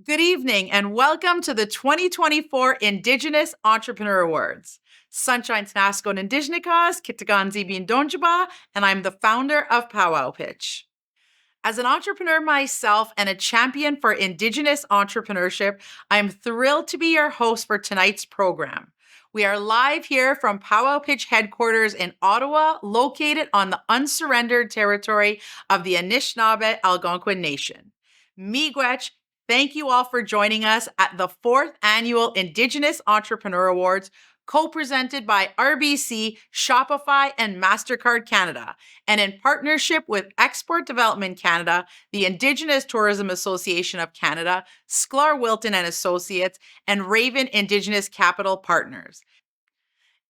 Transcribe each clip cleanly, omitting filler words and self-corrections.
Good evening and welcome to the 2024 Indigenous Entrepreneur Awards. Sunshine's Nasco and Indigenikas, Kitagan Zibin Donjaba, and I'm the founder of Powwow Pitch. As an entrepreneur myself and a champion for Indigenous entrepreneurship, I'm thrilled to be your host for tonight's program. We are live here from Powwow Pitch headquarters in Ottawa, located on the unsurrendered territory of the Anishinaabe Algonquin Nation. Miigwech, thank you all for joining us at the 4th Annual Indigenous Entrepreneur Awards, co-presented by RBC, Shopify, and Mastercard Canada, and in partnership with Export Development Canada, the Indigenous Tourism Association of Canada, Sklar Wilton and Associates, and Raven Indigenous Capital Partners.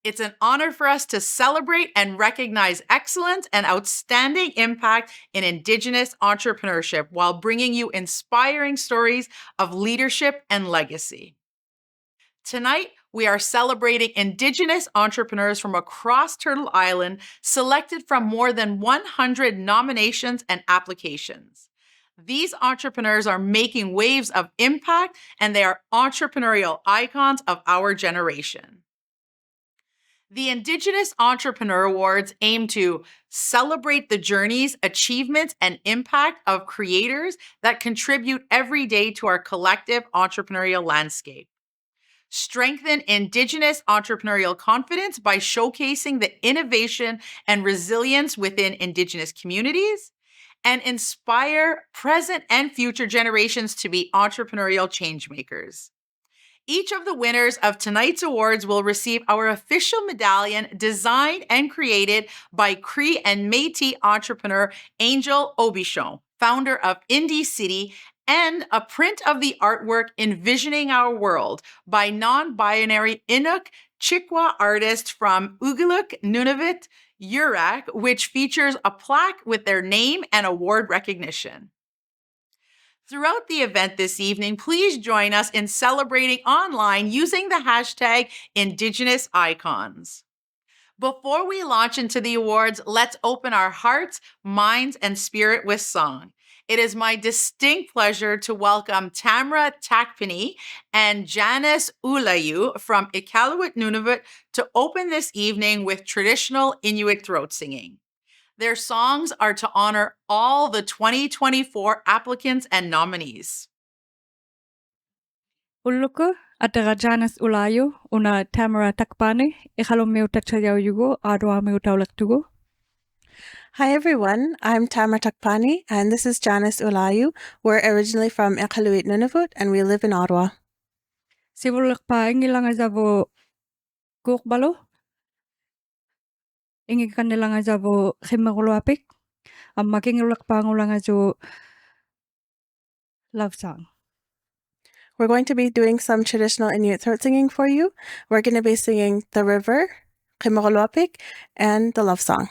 It's an honor for us to celebrate and recognize excellence and outstanding impact in Indigenous entrepreneurship while bringing you inspiring stories of leadership and legacy. Tonight, we are celebrating Indigenous entrepreneurs from across Turtle Island, selected from more than 100 nominations and applications. These entrepreneurs are making waves of impact, and they are entrepreneurial icons of our generation. The Indigenous Entrepreneur Awards aim to celebrate the journeys, achievements, and impact of creators that contribute every day to our collective entrepreneurial landscape. Strengthen Indigenous entrepreneurial confidence by showcasing the innovation and resilience within Indigenous communities, and inspire present and future generations to be entrepreneurial changemakers. Each of the winners of tonight's awards will receive our official medallion designed and created by Cree and Métis entrepreneur Angel Aubichon, founder of Indie City, and a print of the artwork Envisioning Our World by non-binary Inuk Chippewa artist from Oolayou, Nunavut, Yurak, which features a plaque with their name and award recognition. Throughout the event this evening, please join us in celebrating online using the hashtag Indigenous Icons. Before we launch into the awards, let's open our hearts, minds, and spirit with song. It is my distinct pleasure to welcome Tamara Takpannie and Janice Oolayou from Iqaluit, Nunavut to open this evening with traditional Inuit throat singing. Their songs are to honor all the 2024 applicants and nominees. Uluku atara Janice Oolayou una Tamara Takpannie ihalomeu tachayaugo adwameu taulaktugo. Hi everyone, I'm Tamara Takpannie and this is Janice Oolayou. We're originally from Iqaluit, Nunavut and we live in Ottawa. Sivulak pa ingilang azavo kukbalo. Ingi kanilang azavo khimagulwapik. Makingulak pa ngulang azo love song. We're going to be doing some traditional Inuit throat singing for you. We're going to be singing The River, Khimagulwapik, and the love song.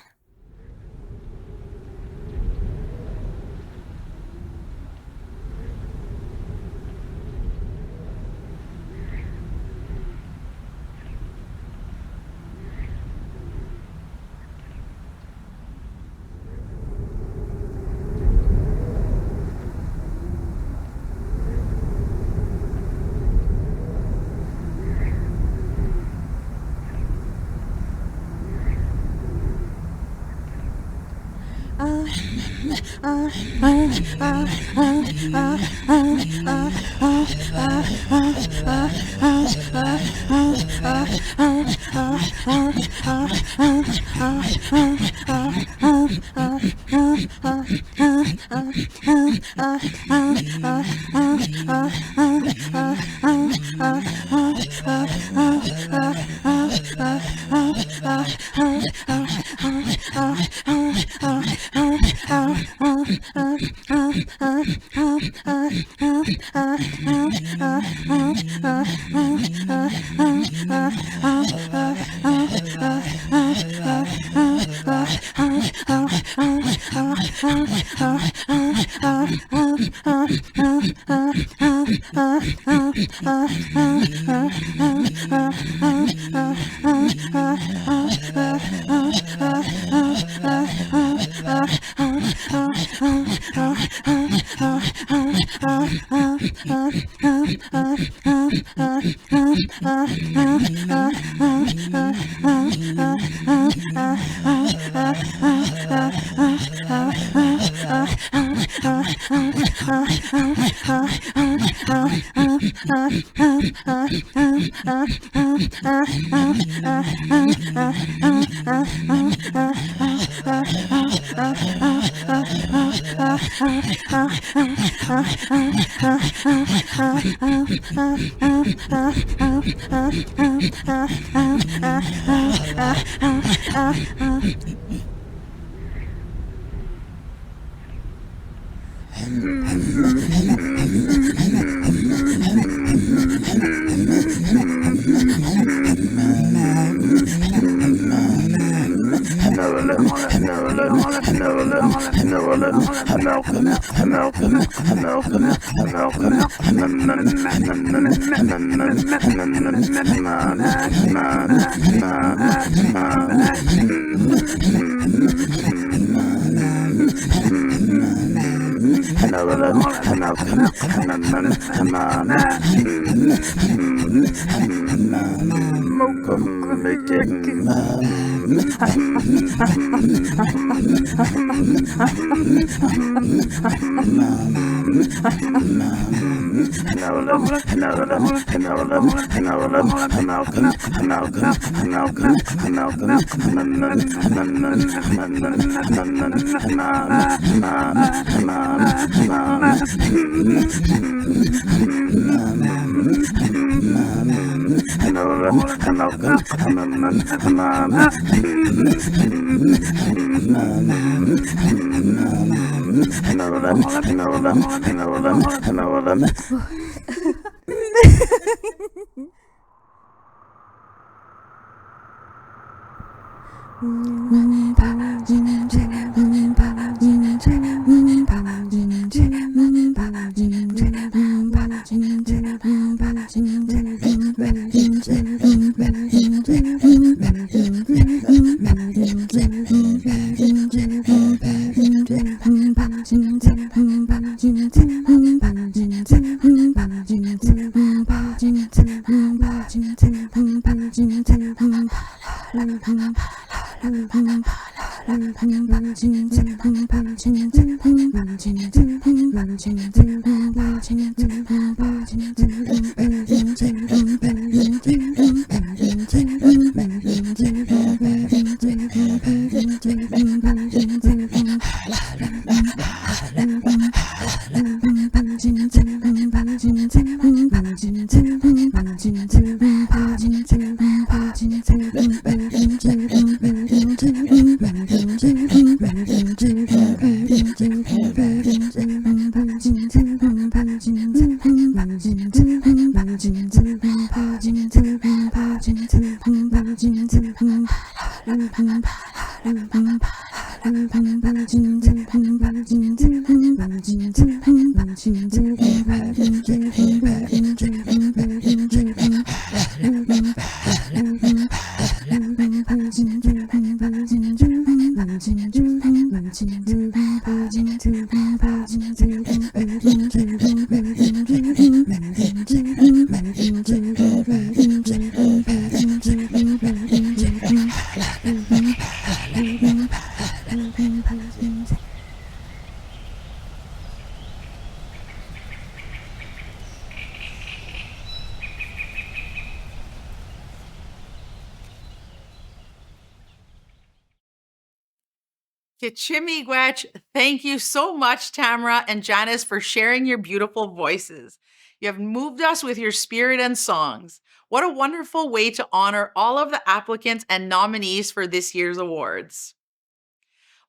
Kichimigwech, thank you so much, Tamara and Janice, for sharing your beautiful voices. You have moved us with your spirit and songs. What a wonderful way to honor all of the applicants and nominees for this year's awards.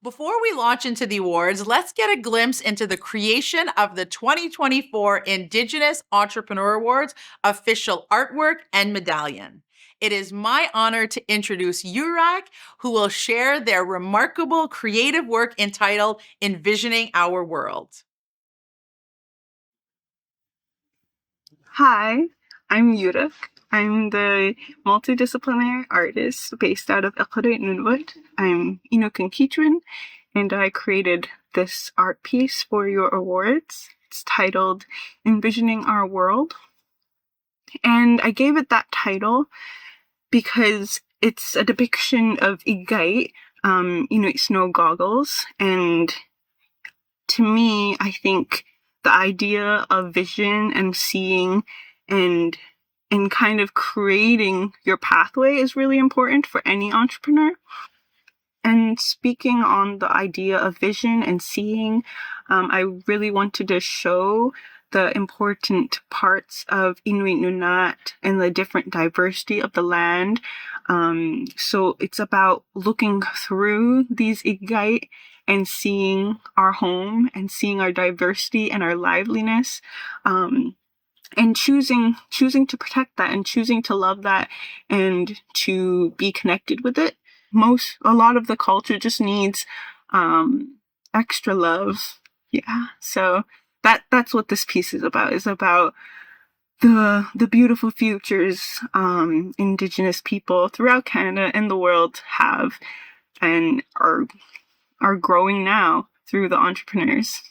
Before we launch into the awards, let's get a glimpse into the creation of the 2024 Indigenous Entrepreneur Awards official artwork and medallion. It is my honor to introduce Yurak, who will share their remarkable creative work entitled Envisioning Our World. Hi, I'm Yurak. I'm the multidisciplinary artist based out of Iqarit Nunavut. I'm Inuk and Kichwin, and I created this art piece for your awards. It's It's titled Envisioning Our World. And I gave it that title because it's a depiction of Igait, Inuit snow goggles. And to me, I think the idea of vision and seeing and kind of creating your pathway is really important for any entrepreneur. And speaking on the idea of vision and seeing, I really wanted to show the important parts of Inuit Nunat and the different diversity of the land. So it's about looking through these Igait and seeing our home and seeing our diversity and our liveliness. And choosing to protect that and choosing to love that and to be connected with it. A lot of the culture just needs extra love. Yeah. So that's what this piece is about. Is about the beautiful futures Indigenous people throughout Canada and the world have and are growing now through the entrepreneurs.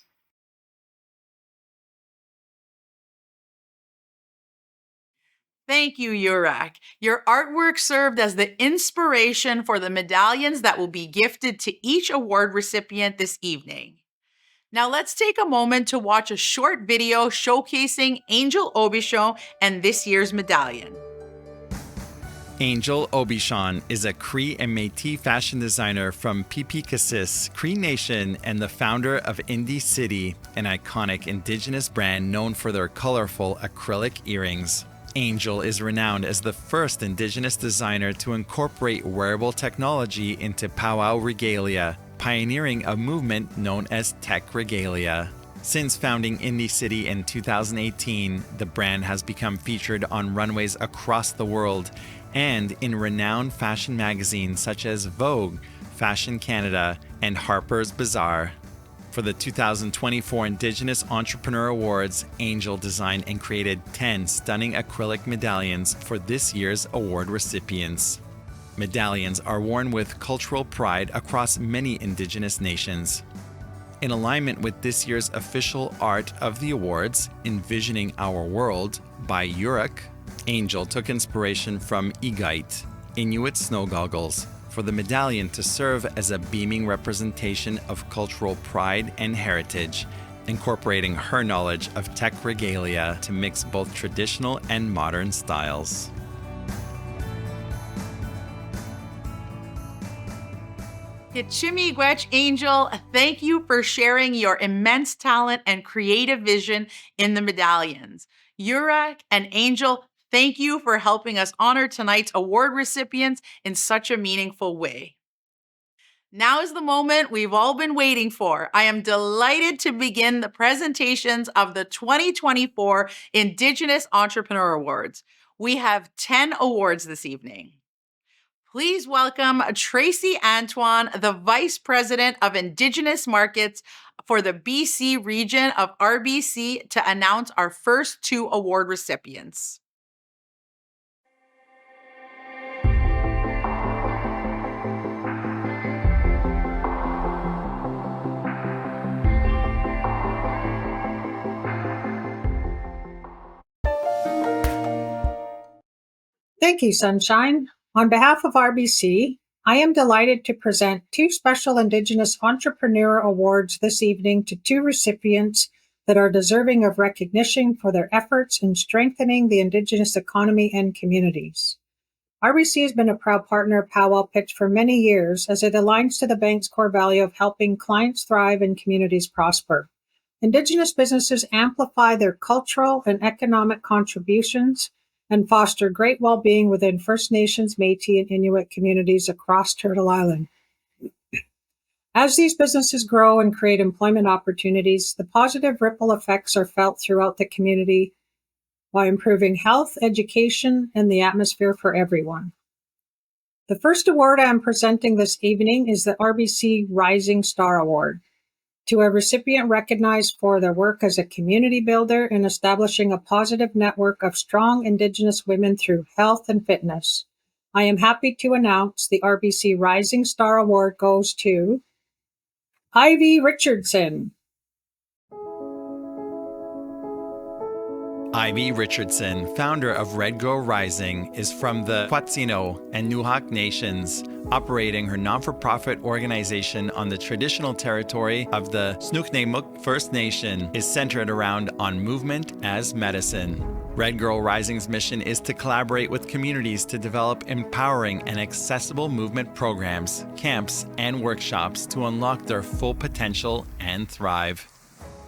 Thank you, Yurak. Your artwork served as the inspiration for the medallions that will be gifted to each award recipient this evening. Now let's take a moment to watch a short video showcasing Angel Aubichon and this year's medallion. Angel Aubichon is a Cree and Métis fashion designer from Pipikassis, Cree Nation, and the founder of Indie City, an iconic Indigenous brand known for their colorful acrylic earrings. Angel is renowned as the first Indigenous designer to incorporate wearable technology into powwow regalia, pioneering a movement known as Tech Regalia. Since founding Indie City in 2018, the brand has become featured on runways across the world and in renowned fashion magazines such as Vogue, Fashion Canada, and Harper's Bazaar. For the 2024 Indigenous Entrepreneur Awards, Angel designed and created 10 stunning acrylic medallions for this year's award recipients. Medallions are worn with cultural pride across many Indigenous nations. In alignment with this year's official art of the awards, Envisioning Our World by Yurak, Angel took inspiration from Igait, Inuit snow goggles, for the medallion to serve as a beaming representation of cultural pride and heritage, incorporating her knowledge of tech regalia to mix both traditional and modern styles. Kichimigwech Angel, thank you for sharing your immense talent and creative vision in the medallions. Yurak and Angel, thank you for helping us honor tonight's award recipients in such a meaningful way. Now is the moment we've all been waiting for. I am delighted to begin the presentations of the 2024 Indigenous Entrepreneur Awards. We have 10 awards this evening. Please welcome Tracy Antoine, the Vice President of Indigenous Markets for the BC region of RBC, to announce our first 2 award recipients. Thank you, Sunshine. On behalf of RBC, I am delighted to present 2 special Indigenous Entrepreneur Awards this evening to 2 recipients that are deserving of recognition for their efforts in strengthening the Indigenous economy and communities. RBC has been a proud partner of Powwow Pitch for many years as it aligns to the bank's core value of helping clients thrive and communities prosper. Indigenous businesses amplify their cultural and economic contributions and foster great well-being within First Nations, Métis, and Inuit communities across Turtle Island. As these businesses grow and create employment opportunities, the positive ripple effects are felt throughout the community by improving health, education, and the atmosphere for everyone. The first award I am presenting this evening is the RBC Rising Star Award, to a recipient recognized for their work as a community builder in establishing a positive network of strong Indigenous women through health and fitness. I am happy to announce the RBC Rising Star Award goes to Ivy Richardson. Ivy Richardson, founder of Red Girl Rising, is from the Quatsino and Nuhak nations, operating her non-for-profit organization on the traditional territory of the Snooknemuk First Nation is centered around on movement as medicine. Red Girl Rising's mission is to collaborate with communities to develop empowering and accessible movement programs, camps, and workshops to unlock their full potential and thrive.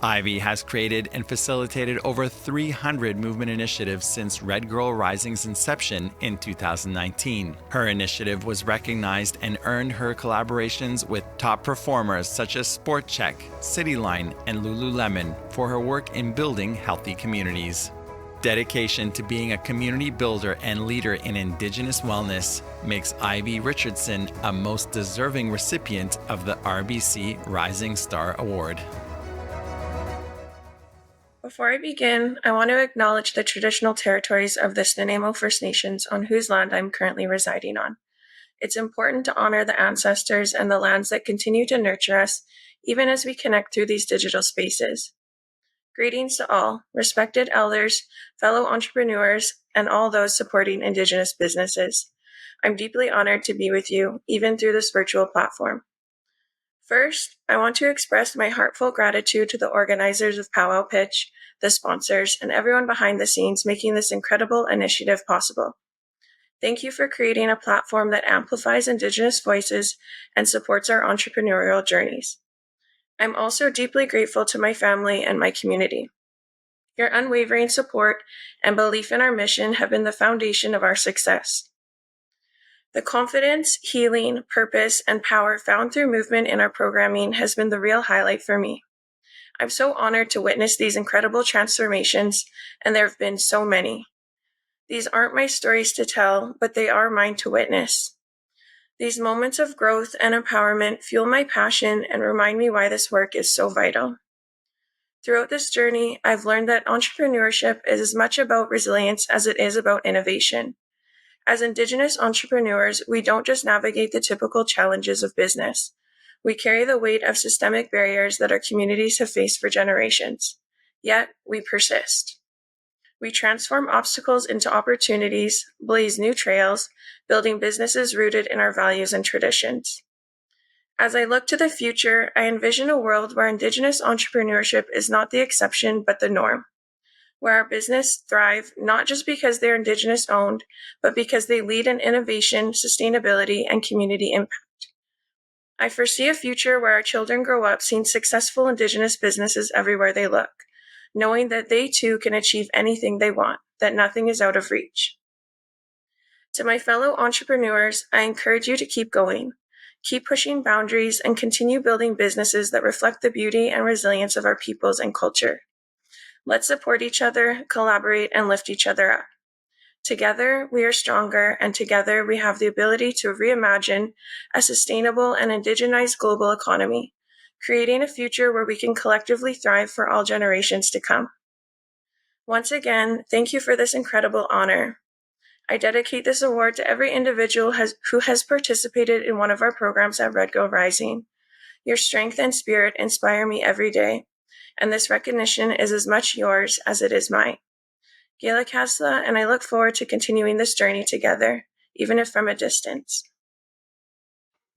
Ivy has created and facilitated over 300 movement initiatives since Red Girl Rising's inception in 2019. Her initiative was recognized and earned her collaborations with top performers such as Sport Check, Cityline, and Lululemon for her work in building healthy communities. Dedication to being a community builder and leader in Indigenous wellness makes Ivy Richardson a most deserving recipient of the RBC Rising Star Award. Before I begin, I want to acknowledge the traditional territories of the Nanaimo First Nations on whose land I'm currently residing on. It's important to honor the ancestors and the lands that continue to nurture us, even as we connect through these digital spaces. Greetings to all, respected elders, fellow entrepreneurs, and all those supporting Indigenous businesses. I'm deeply honored to be with you, even through this virtual platform. First, I want to express my heartfelt gratitude to the organizers of Powwow Pitch, the sponsors, and everyone behind the scenes making this incredible initiative possible. Thank you for creating a platform that amplifies Indigenous voices and supports our entrepreneurial journeys. I'm also deeply grateful to my family and my community. Your unwavering support and belief in our mission have been the foundation of our success. The confidence, healing, purpose, and power found through movement in our programming has been the real highlight for me. I'm so honored to witness these incredible transformations, and there have been so many. These aren't my stories to tell, but they are mine to witness. These moments of growth and empowerment fuel my passion and remind me why this work is so vital. Throughout this journey, I've learned that entrepreneurship is as much about resilience as it is about innovation. As Indigenous entrepreneurs, we don't just navigate the typical challenges of business. We carry the weight of systemic barriers that our communities have faced for generations. Yet, we persist. We transform obstacles into opportunities, blaze new trails, building businesses rooted in our values and traditions. As I look to the future, I envision a world where Indigenous entrepreneurship is not the exception but the norm, where our business thrive not just because they're Indigenous owned, but because they lead in innovation, sustainability, and community impact. I foresee a future where our children grow up seeing successful Indigenous businesses everywhere they look, knowing that they too can achieve anything they want, that nothing is out of reach. To my fellow entrepreneurs, I encourage you to keep going, keep pushing boundaries, and continue building businesses that reflect the beauty and resilience of our peoples and culture. Let's support each other, collaborate, and lift each other up. Together, we are stronger, and together we have the ability to reimagine a sustainable and indigenized global economy, creating a future where we can collectively thrive for all generations to come. Once again, thank you for this incredible honor. I dedicate this award to every individual who has participated in one of our programs at Red Girl Rising. Your strength and spirit inspire me every day, and this recognition is as much yours as it is mine. Gila Kasla, and I look forward to continuing this journey together, even if from a distance.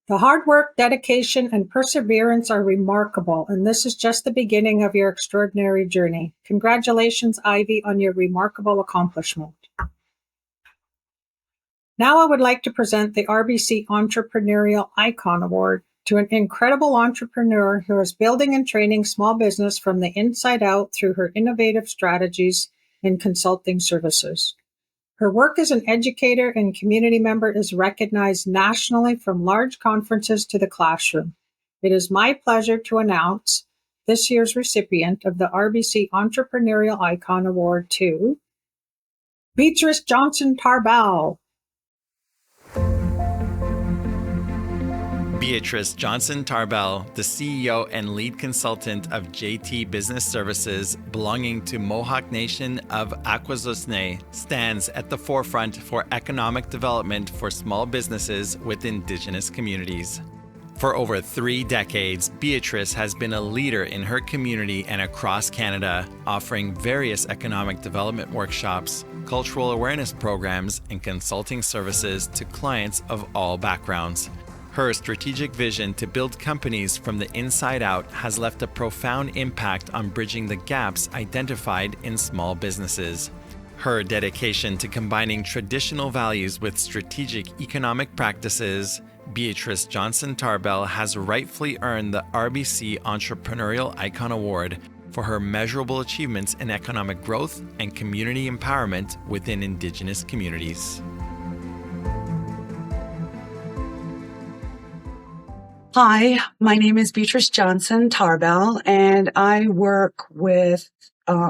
The hard work, dedication, and perseverance are remarkable, and this is just the beginning of your extraordinary journey. Congratulations, Ivy, on your remarkable accomplishment. Now I would like to present the RBC Entrepreneurial Icon Award to an incredible entrepreneur who is building and training small business from the inside out through her innovative strategies and consulting services. Her work as an educator and community member is recognized nationally from large conferences to the classroom. It is my pleasure to announce this year's recipient of the RBC Entrepreneurial Icon Award to Beatrice Johnson-Tarbell. Beatrice Johnson-Tarbell, the CEO and lead consultant of JT Business Services belonging to Mohawk Nation of Akwesasne, stands at the forefront for economic development for small businesses with Indigenous communities. For over 3 decades, Beatrice has been a leader in her community and across Canada, offering various economic development workshops, cultural awareness programs, and consulting services to clients of all backgrounds. Her strategic vision to build companies from the inside out has left a profound impact on bridging the gaps identified in small businesses. Her dedication to combining traditional values with strategic economic practices, Beatrice Johnson-Tarbell has rightfully earned the RBC Entrepreneurial Icon Award for her measurable achievements in economic growth and community empowerment within Indigenous communities. Hi, my name is Beatrice Johnson-Tarbell, and I work with, I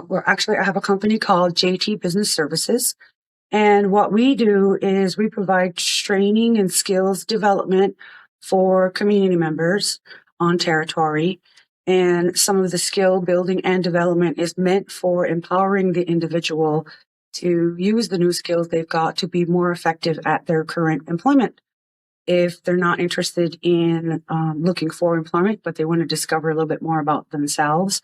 have a company called JT Business Services. And what we do is we provide training and skills development for community members on territory. And some of the skill building and development is meant for empowering the individual to use the new skills they've got to be more effective at their current employment. If they're not interested in looking for employment, but they want to discover a little bit more about themselves,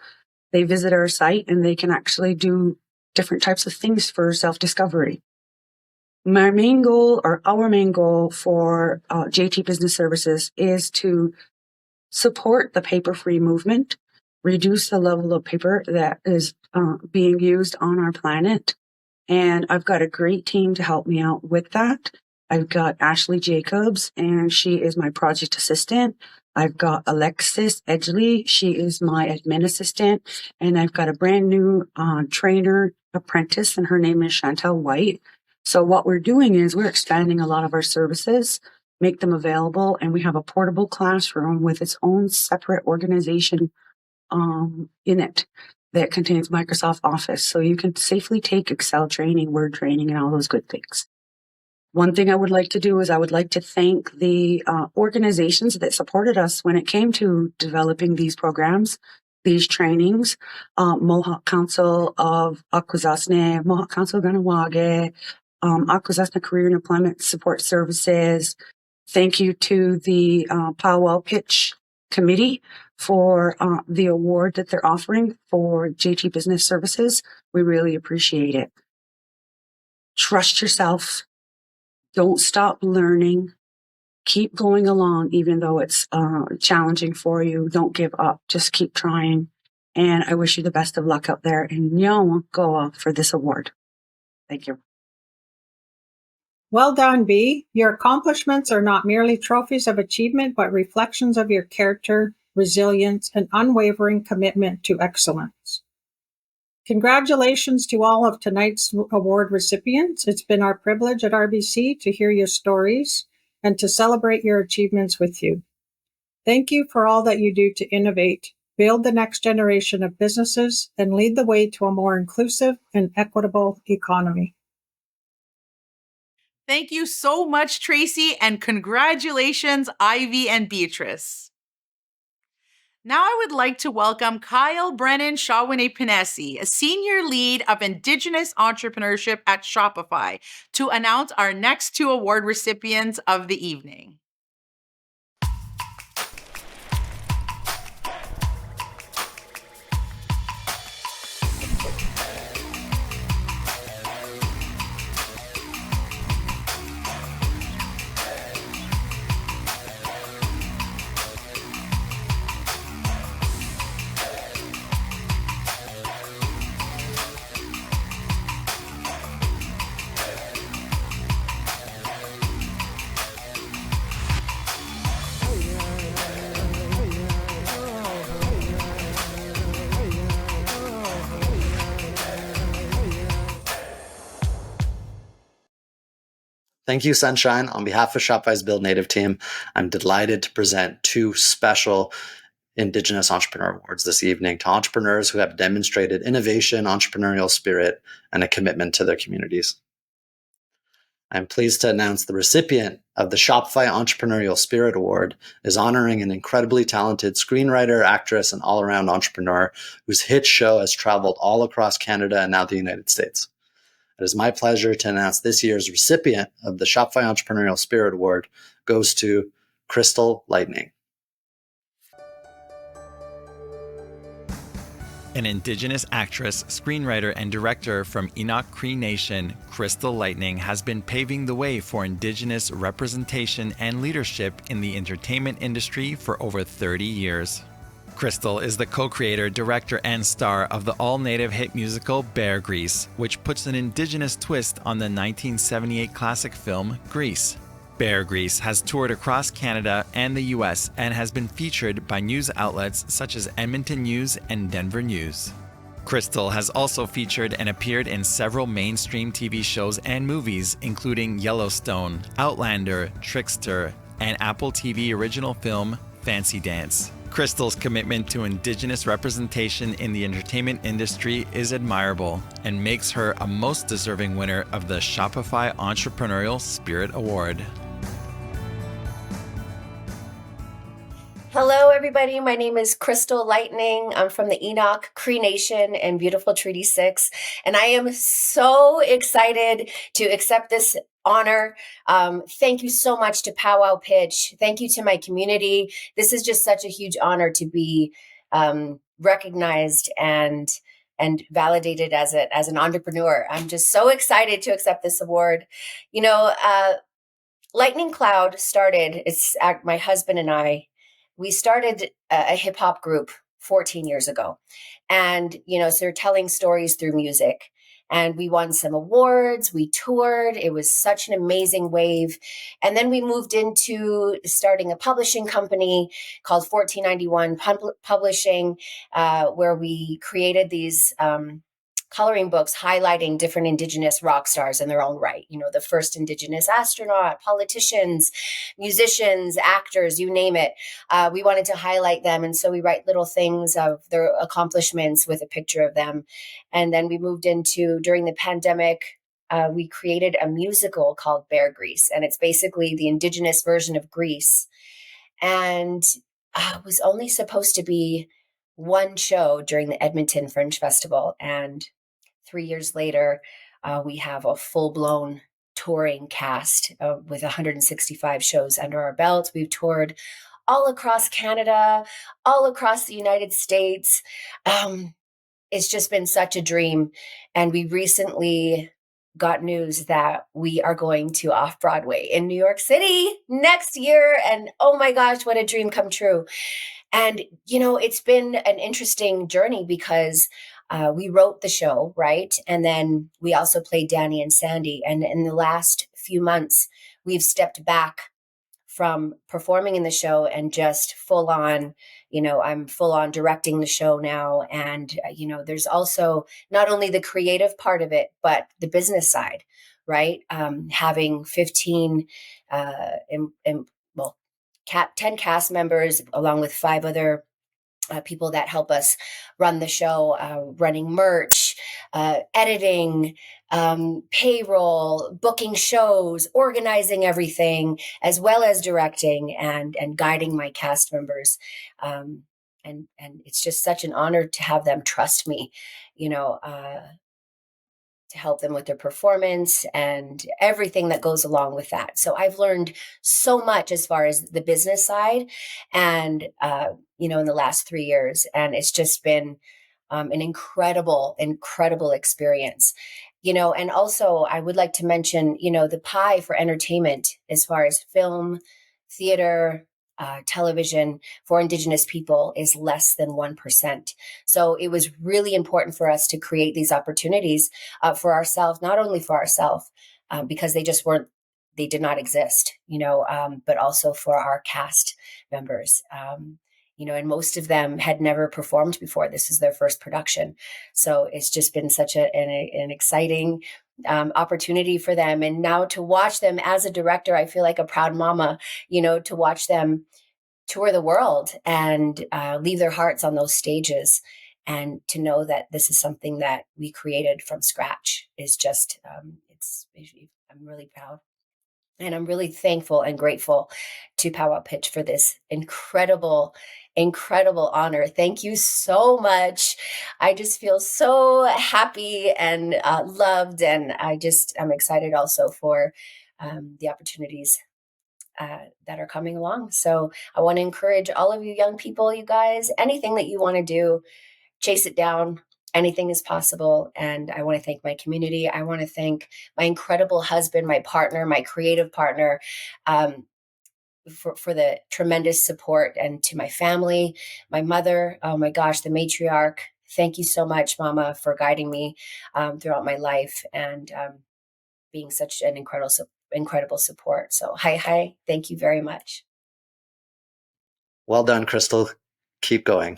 they visit our site and they can actually do different types of things for self-discovery. Our main goal for JT Business Services is to support the paper-free movement, reduce the level of paper that is being used on our planet. And I've got a great team to help me out with that. I've got Ashley Jacobs, and she is my project assistant. I've got Alexis Edgley. She is my admin assistant. And I've got a brand new trainer apprentice, and her name is Chantel White. So what we're doing is we're expanding a lot of our services, make them available, and we have a portable classroom with its own separate organization in it that contains Microsoft Office. So you can safely take Excel training, Word training, and all those good things. One thing I would like to do is I would like to thank the organizations that supported us when it came to developing these programs, these trainings, Mohawk Council of Akwesasne, Mohawk Council of Ganawage, Akwesasne Career and Employment Support Services. Thank you to the Powwow Pitch Committee for the award that they're offering for JT Business Services. We really appreciate it. Trust yourself. Don't stop learning. Keep going along, even though it's challenging for you. Don't give up. Just keep trying. And I wish you the best of luck out there. And go for this award. Thank you. Well done, B. Your accomplishments are not merely trophies of achievement, but reflections of your character, resilience, and unwavering commitment to excellence. Congratulations to all of tonight's award recipients. It's been our privilege at RBC to hear your stories and to celebrate your achievements with you. Thank you for all that you do to innovate, build the next generation of businesses, and lead the way to a more inclusive and equitable economy. Thank you so much, Tracy, and congratulations, Ivy and Beatrice. Now I would like to welcome Kyle Brennan Shawine-Pinesi, a senior lead of Indigenous Entrepreneurship at Shopify, to announce our next 2 award recipients of the evening. Thank you, Sunshine. On behalf of Shopify's Build Native team, I'm delighted to present 2 special Indigenous Entrepreneur Awards this evening to entrepreneurs who have demonstrated innovation, entrepreneurial spirit, and a commitment to their communities. I'm pleased to announce the recipient of the Shopify Entrepreneurial Spirit Award is honoring an incredibly talented screenwriter, actress, and all-around entrepreneur whose hit show has traveled all across Canada and now the United States. It is my pleasure to announce this year's recipient of the Shopify Entrepreneurial Spirit Award goes to Crystle Lightning. An Indigenous actress, screenwriter, and director from Enoch Cree Nation, Crystle Lightning has been paving the way for Indigenous representation and leadership in the entertainment industry for over 30 years. Crystle is the co-creator, director, and star of the all-native hit musical Bear Grease, which puts an Indigenous twist on the 1978 classic film Grease. Bear Grease has toured across Canada and the US and has been featured by news outlets such as Edmonton News and Denver News. Crystle has also featured and appeared in several mainstream TV shows and movies, including Yellowstone, Outlander, Trickster, and Apple TV original film Fancy Dance. Crystle's commitment to Indigenous representation in the entertainment industry is admirable and makes her a most deserving winner of the Shopify Entrepreneurial Spirit Award. Hello, everybody. My name is Crystle Lightning. I'm from the Enoch Cree Nation and beautiful Treaty 6. And I am so excited to accept this honor. Thank you so much to Powwow Pitch. Thank you to my community. This is just such a huge honor to be recognized and validated as an entrepreneur. I'm just so excited to accept this award. You know, Lightning Cloud started, it's my husband and I, we started a hip hop group 14 years ago. And, you know, so we're telling stories through music. And we won some awards, we toured. It was such an amazing wave. And then we moved into starting a publishing company called 1491 Publishing, where we created these coloring books highlighting different Indigenous rock stars in their own right. You know, the first Indigenous astronaut, politicians, musicians, actors, you name it. We wanted to highlight them. And so we write little things of their accomplishments with a picture of them. And then we moved into, during the pandemic, we created a musical called Bear Grease. And it's basically the Indigenous version of Grease. And it was only supposed to be one show during the Edmonton Fringe Festival. And 3 years later, we have a full-blown touring cast with 165 shows under our belt. We've toured all across Canada, all across the United States. It's just been such a dream. And we recently got news that we are going to Off-Broadway in New York City next year. And oh my gosh, what a dream come true. And, you know, it's been an interesting journey because we wrote the show, right? And then we also played Danny and Sandy. And in the last few months, we've stepped back from performing in the show and just full on, you know, I'm full on directing the show now. And, you know, there's also not only the creative part of it, but the business side, right? Having 15, 10 cast members, along with 5 other people that help us run the show, running merch, editing, payroll, booking shows, organizing everything, as well as directing and guiding my cast members. And it's just such an honor to have them trust me, you know, to help them with their performance and everything that goes along with that. So I've learned so much as far as the business side and, you know, in the last 3 years. And it's just been an incredible experience, you know. And also I would like to mention, you know, the pie for entertainment as far as film, theater, television for Indigenous people is less than 1%. So it was really important for us to create these opportunities for ourselves, not only for ourselves, because they did not exist, you know, but also for our cast members. You know, and most of them had never performed before. This is their first production. So it's just been such an exciting opportunity for them. And now to watch them as a director, I feel like a proud mama, you know, to watch them tour the world and leave their hearts on those stages. And to know that this is something that we created from scratch is just, I'm really proud. And I'm really thankful and grateful to Powwow Pitch for this incredible honor. Thank you so much. I just feel so happy and loved. And I'm excited also for the opportunities that are coming along. So I want to encourage all of you young people, you guys, anything that you want to do, chase it down. Anything is possible. And I want to thank my community. I want to thank my incredible husband, my partner, my creative partner, for the tremendous support, and to my family, my mother, oh my gosh, the matriarch. Thank you so much, Mama, for guiding me throughout my life and being such an incredible support. So hi, thank you very much. Well done, Crystle. Keep going.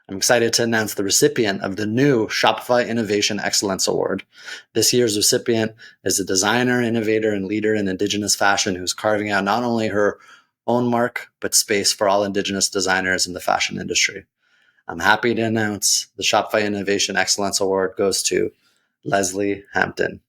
I'm excited to announce the recipient of the new Shopify Innovation Excellence Award. This year's recipient is a designer, innovator, and leader in Indigenous fashion who's carving out not only her own mark, but space for all Indigenous designers in the fashion industry. I'm happy to announce the Shopify Innovation Excellence Award goes to Lesley Hampton.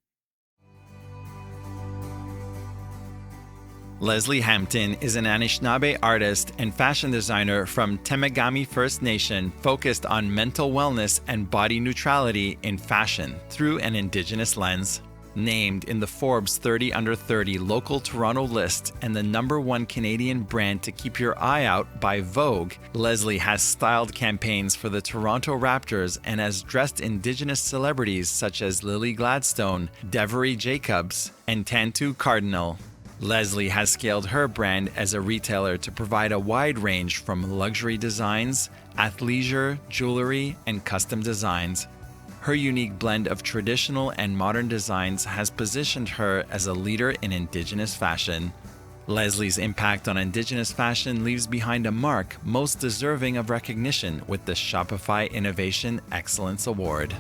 Lesley Hampton is an Anishinaabe artist and fashion designer from Temagami First Nation focused on mental wellness and body neutrality in fashion through an Indigenous lens. Named in the Forbes 30 Under 30 local Toronto list and the #1 Canadian brand to keep your eye out by Vogue, Lesley has styled campaigns for the Toronto Raptors and has dressed Indigenous celebrities such as Lily Gladstone, Devery Jacobs, and Tantu Cardinal. Lesley has scaled her brand as a retailer to provide a wide range from luxury designs, athleisure, jewelry, and custom designs. Her unique blend of traditional and modern designs has positioned her as a leader in Indigenous fashion. Lesley's impact on Indigenous fashion leaves behind a mark most deserving of recognition with the Shopify Innovation Excellence Award.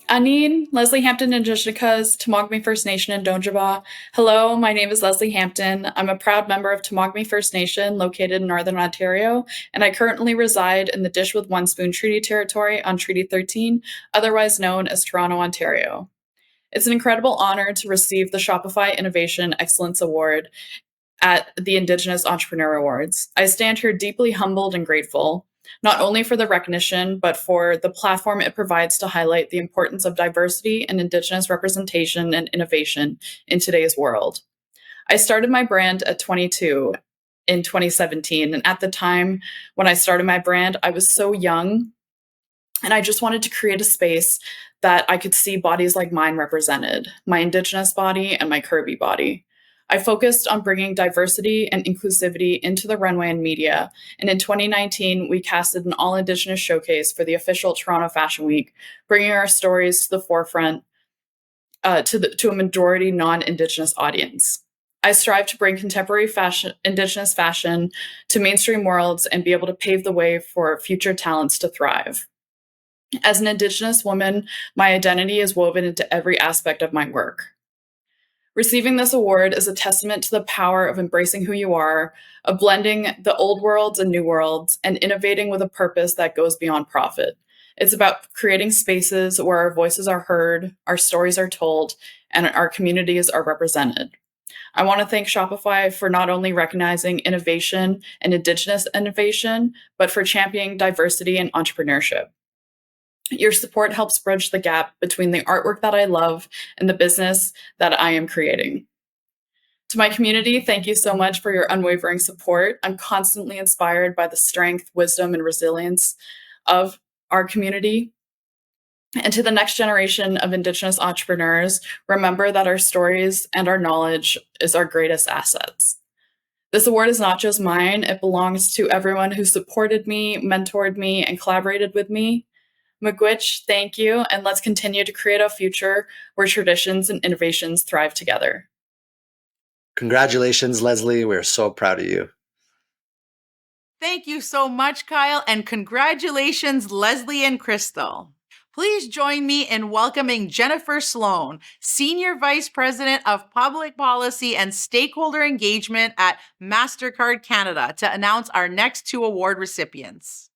Anin, Lesley Hampton Indigenous, Tamagami First Nation in Donjaba. Hello, my name is Lesley Hampton. I'm a proud member of Tamagami First Nation located in Northern Ontario, and I currently reside in the Dish with One Spoon Treaty Territory on Treaty 13, otherwise known as Toronto, Ontario. It's an incredible honor to receive the Shopify Innovation Excellence Award at the Indigenous Entrepreneur Awards. I stand here deeply humbled and grateful, not only for the recognition, but for the platform it provides to highlight the importance of diversity and Indigenous representation and innovation in today's world. I started my brand at 22 in 2017, and at the time when I started my brand, I was so young, and I just wanted to create a space that I could see bodies like mine represented, my Indigenous body and my curvy body. I focused on bringing diversity and inclusivity into the runway and media, and in 2019, we casted an all-Indigenous showcase for the official Toronto Fashion Week, bringing our stories to the forefront to a majority non-Indigenous audience. I strive to bring contemporary fashion, Indigenous fashion to mainstream worlds and be able to pave the way for future talents to thrive. As an Indigenous woman, my identity is woven into every aspect of my work. Receiving this award is a testament to the power of embracing who you are, of blending the old worlds and new worlds, and innovating with a purpose that goes beyond profit. It's about creating spaces where our voices are heard, our stories are told, and our communities are represented. I want to thank Shopify for not only recognizing innovation and Indigenous innovation, but for championing diversity and entrepreneurship. Your support helps bridge the gap between the artwork that I love and the business that I am creating. To my community, thank you so much for your unwavering support. I'm constantly inspired by the strength, wisdom, and resilience of our community. And to the next generation of Indigenous entrepreneurs, remember that our stories and our knowledge is our greatest assets. This award is not just mine, it belongs to everyone who supported me, mentored me, and collaborated with me. Miigwech, thank you, and let's continue to create a future where traditions and innovations thrive together. Congratulations, Lesley. We're so proud of you. Thank you so much, Kyle, and congratulations, Lesley and Crystle. Please join me in welcoming Jennifer Sloan, Senior Vice President of Public Policy and Stakeholder Engagement at Mastercard Canada, to announce our next 2 award recipients.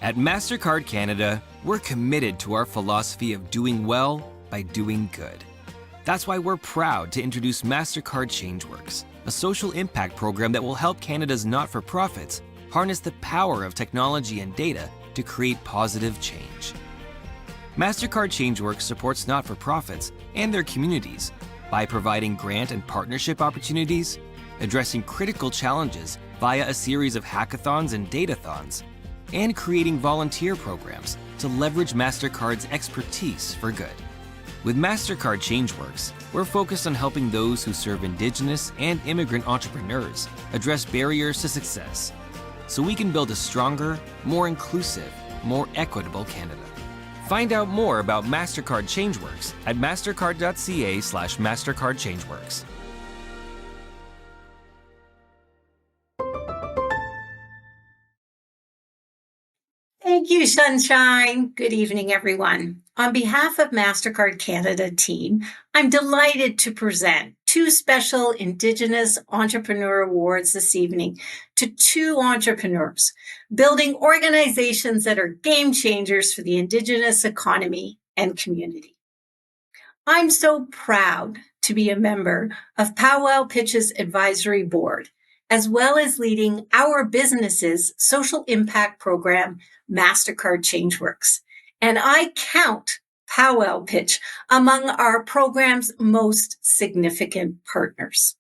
At Mastercard Canada, we're committed to our philosophy of doing well by doing good. That's why we're proud to introduce Mastercard ChangeWorks, a social impact program that will help Canada's not-for-profits harness the power of technology and data to create positive change. Mastercard ChangeWorks supports not-for-profits and their communities by providing grant and partnership opportunities, addressing critical challenges via a series of hackathons and datathons, and creating volunteer programs to leverage Mastercard's expertise for good. With Mastercard ChangeWorks, we're focused on helping those who serve Indigenous and immigrant entrepreneurs address barriers to success, so we can build a stronger, more inclusive, more equitable Canada. Find out more about Mastercard ChangeWorks at mastercard.ca/Mastercard ChangeWorks. Thank you, Sunshine. Good evening, everyone. On behalf of Mastercard Canada team, I'm delighted to present two special Indigenous Entrepreneur Awards this evening to two entrepreneurs building organizations that are game changers for the Indigenous economy and community. I'm so proud to be a member of Powwow Pitch's advisory board, as well as leading our business's social impact program, Mastercard ChangeWorks. And I count Powwow Pitch among our program's most significant partners.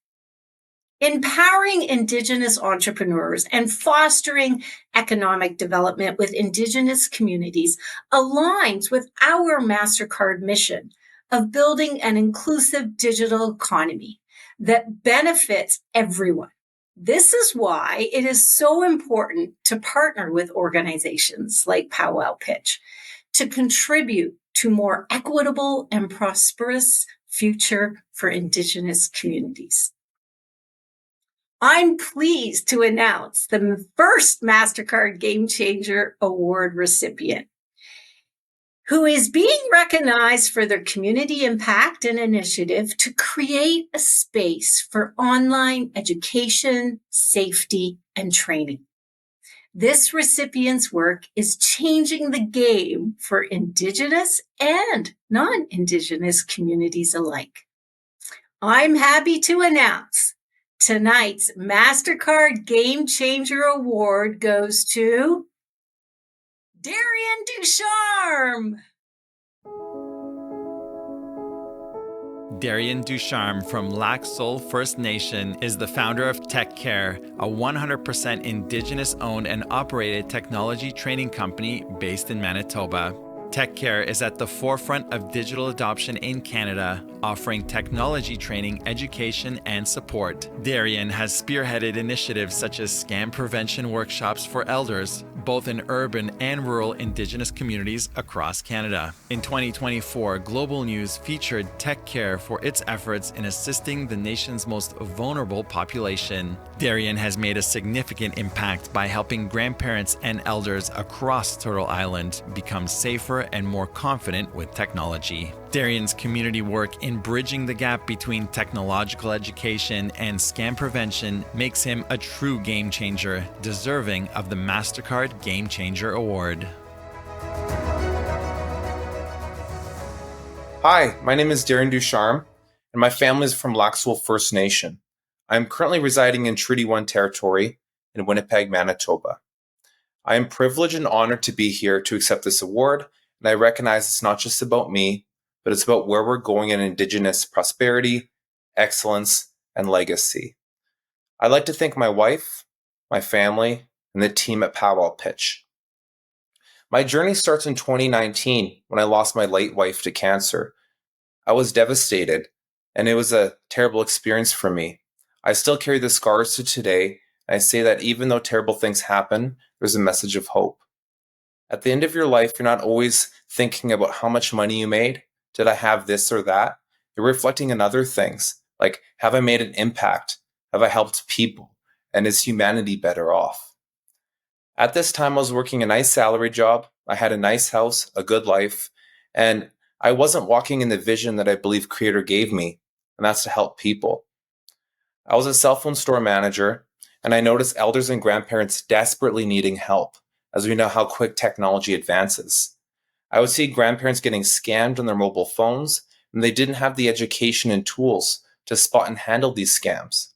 Empowering Indigenous entrepreneurs and fostering economic development with Indigenous communities aligns with our Mastercard mission of building an inclusive digital economy that benefits everyone. This is why it is so important to partner with organizations like Powwow Pitch to contribute to more equitable and prosperous future for Indigenous communities. I'm pleased to announce the first Mastercard Game Changer Award recipient, who is being recognized for their community impact and initiative to create a space for online education, safety, and training. This recipient's work is changing the game for Indigenous and non-Indigenous communities alike. I'm happy to announce tonight's Mastercard Game Changer Award goes to Darion Ducharme. Darion Ducharme from Lac Seul First Nation is the founder of TechCare, a 100% Indigenous-owned and operated technology training company based in Manitoba. TechCare is at the forefront of digital adoption in Canada, offering technology training, education, and support. Darion has spearheaded initiatives such as scam prevention workshops for elders, both in urban and rural Indigenous communities across Canada. In 2024, Global News featured TechCare for its efforts in assisting the nation's most vulnerable population. Darion has made a significant impact by helping grandparents and elders across Turtle Island become safer and more confident with technology. Darion's community work in bridging the gap between technological education and scam prevention makes him a true game changer, deserving of the Mastercard Game Changer Award. Hi, my name is Darion Ducharme, and my family is from Lac Seul First Nation. I am currently residing in Treaty 1 territory in Winnipeg, Manitoba. I am privileged and honored to be here to accept this award, and I recognize it's not just about me, but it's about where we're going in Indigenous prosperity, excellence, and legacy. I'd like to thank my wife, my family, and the team at Powwow Pitch. My journey starts in 2019 when I lost my late wife to cancer. I was devastated, and it was a terrible experience for me. I still carry the scars to today, and I say that even though terrible things happen, there's a message of hope. At the end of your life, you're not always thinking about how much money you made. Did I have this or that? You're reflecting on other things, like, have I made an impact? Have I helped people? And is humanity better off? At this time, I was working a nice salary job. I had a nice house, a good life, and I wasn't walking in the vision that I believe Creator gave me, and that's to help people. I was a cell phone store manager, and I noticed elders and grandparents desperately needing help, as we know how quick technology advances. I would see grandparents getting scammed on their mobile phones, and they didn't have the education and tools to spot and handle these scams.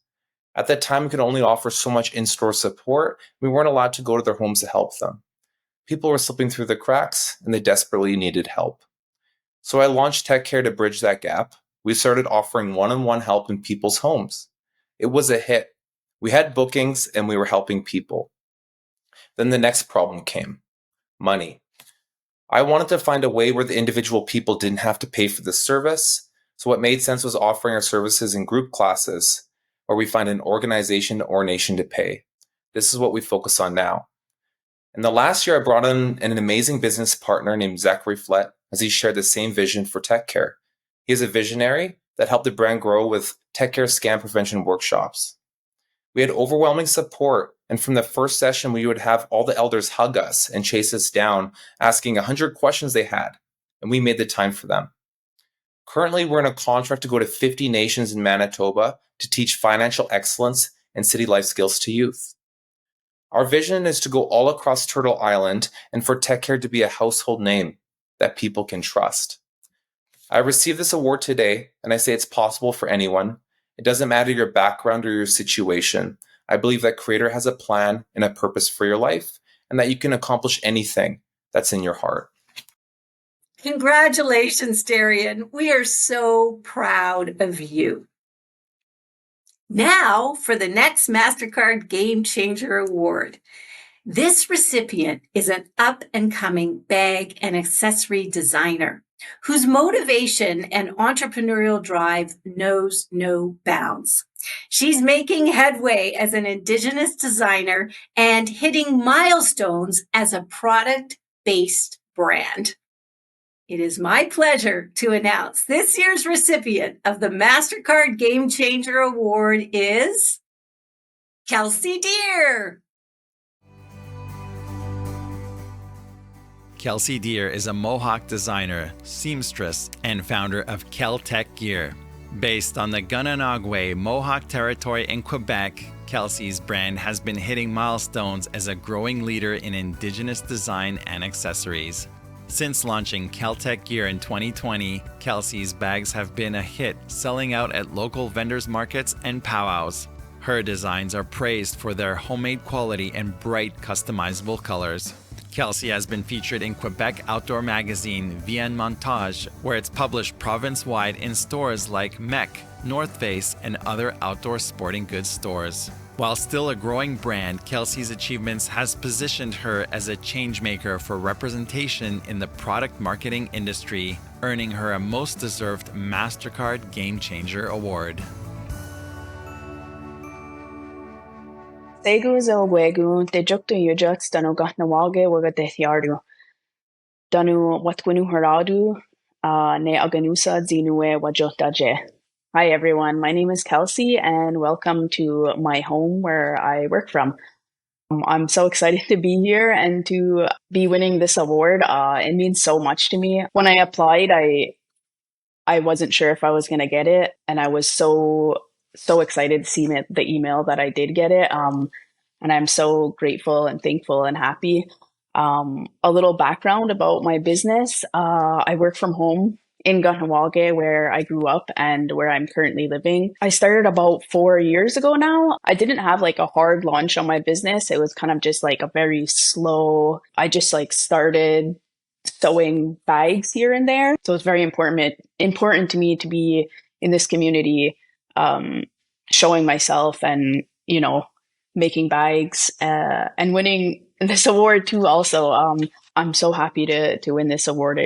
At that time, we could only offer so much in-store support. We weren't allowed to go to their homes to help them. People were slipping through the cracks, and they desperately needed help. So I launched TechCare to bridge that gap. We started offering one-on-one help in people's homes. It was a hit. We had bookings and we were helping people. Then the next problem came: money. I wanted to find a way where the individual people didn't have to pay for the service, so what made sense was offering our services in group classes, where we find an organization or nation to pay. This is what we focus on now. In the last year, I brought in an amazing business partner named Zachary Flett, as he shared the same vision for tech care. He is a visionary that helped the brand grow with tech care scam prevention workshops. We had overwhelming support, and from the first session, we would have all the elders hug us and chase us down, asking 100 questions they had, and we made the time for them. Currently, we're in a contract to go to 50 nations in Manitoba to teach financial excellence and city life skills to youth. Our vision is to go all across Turtle Island and for tech care to be a household name that people can trust. I received this award today, and I say it's possible for anyone. It doesn't matter your background or your situation. I believe that Creator has a plan and a purpose for your life, and that you can accomplish anything that's in your heart. Congratulations, Darion. We are so proud of you. Now for the next Mastercard Game Changer Award. This recipient is an up-and-coming bag and accessory designer whose motivation and entrepreneurial drive knows no bounds. She's making headway as an Indigenous designer and hitting milestones as a product-based brand. It is my pleasure to announce this year's recipient of the Mastercard Game Changer Award is Kelsey Deer. Kelsey Deer is a Mohawk designer, seamstress, and founder of Kel-Tec Gear. Based on the Gananoque Mohawk territory in Quebec, Kelsey's brand has been hitting milestones as a growing leader in Indigenous design and accessories. Since launching Kel-Tec Gear in 2020, Kelsey's bags have been a hit, selling out at local vendors markets and powwows. Her designs are praised for their homemade quality and bright, customizable colors. Kelsey has been featured in Quebec outdoor magazine Vienne Montage, where it's published province-wide in stores like MEC, North Face, and other outdoor sporting goods stores. While still a growing brand, Kelsey's achievements has positioned her as a changemaker for representation in the product marketing industry, earning her a most deserved Mastercard Game Changer Award. Segu zo wegu de juktu yujut danu gatnawage wagadethiardu. Danu watwinu haradu ne aganusa zinue wajotaje. Hi everyone, my name is Kelsey and welcome to my home where I work from. I'm so excited to be here and to be winning this award. It means so much to me. When I applied, I wasn't sure if I was going to get it, and I was so excited to see the email that I did get it. And I'm so grateful and thankful and happy. A little background about my business. I work from home in Gananoque, where I grew up and where I'm currently living. I started about 4 years ago now. I didn't have like a hard launch on my business. It was kind of just like a very slow, I just like started sewing bags here and there. So it's very important to me to be in this community, showing myself and, you know, making bags and winning this award too. Also, I'm so happy to win this award.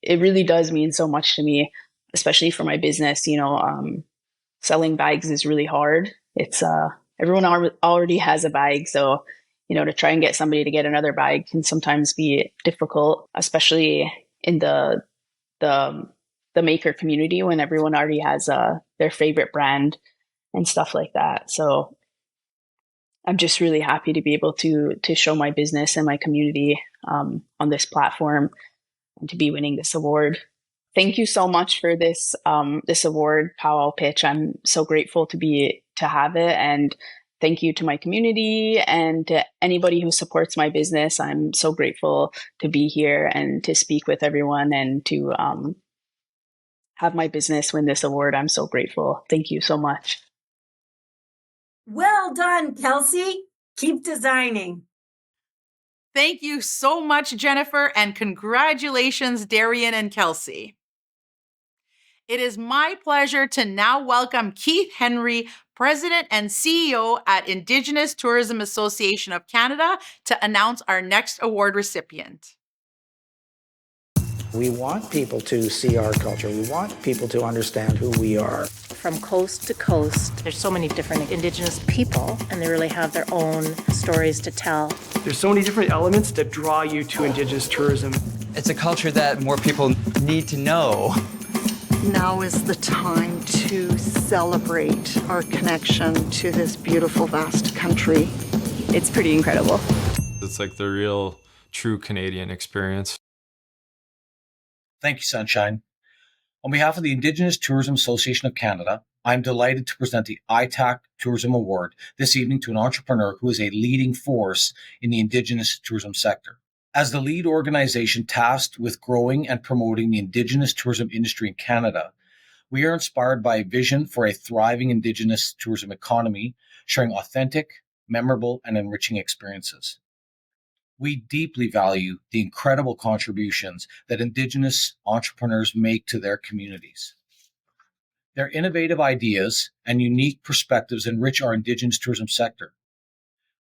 It really does mean so much to me, especially for my business. You know, selling bags is really hard. It's everyone already has a bag, so you know, to try and get somebody to get another bag can sometimes be difficult, especially in the maker community when everyone already has their favorite brand and stuff like that. So I'm just really happy to be able to show my business and my community on this platform and to be winning this award. Thank you so much for this this award, Powwow Pitch. I'm so grateful to have it, and thank you to my community and to anybody who supports my business. I'm so grateful to be here and to speak with everyone and to have my business win this award. I'm so grateful. Thank you so much. Well done, Kelsey. Keep designing. Thank you so much, Jennifer, and congratulations, Darion and Kelsey. It is my pleasure to now welcome Keith Henry, President and CEO at Indigenous Tourism Association of Canada, to announce our next award recipient. We want people to see our culture. We want people to understand who we are. From coast to coast, there's so many different Indigenous people, and they really have their own stories to tell. There's so many different elements that draw you to Indigenous tourism. It's a culture that more people need to know. Now is the time to celebrate our connection to this beautiful, vast country. It's pretty incredible. It's like the real, true Canadian experience. Thank you, Sunshine. On behalf of the Indigenous Tourism Association of Canada, I'm delighted to present the ITAC Tourism Award this evening to an entrepreneur who is a leading force in the Indigenous tourism sector. As the lead organization tasked with growing and promoting the Indigenous tourism industry in Canada, we are inspired by a vision for a thriving Indigenous tourism economy, sharing authentic, memorable, and enriching experiences. We deeply value the incredible contributions that Indigenous entrepreneurs make to their communities. Their innovative ideas and unique perspectives enrich our Indigenous tourism sector.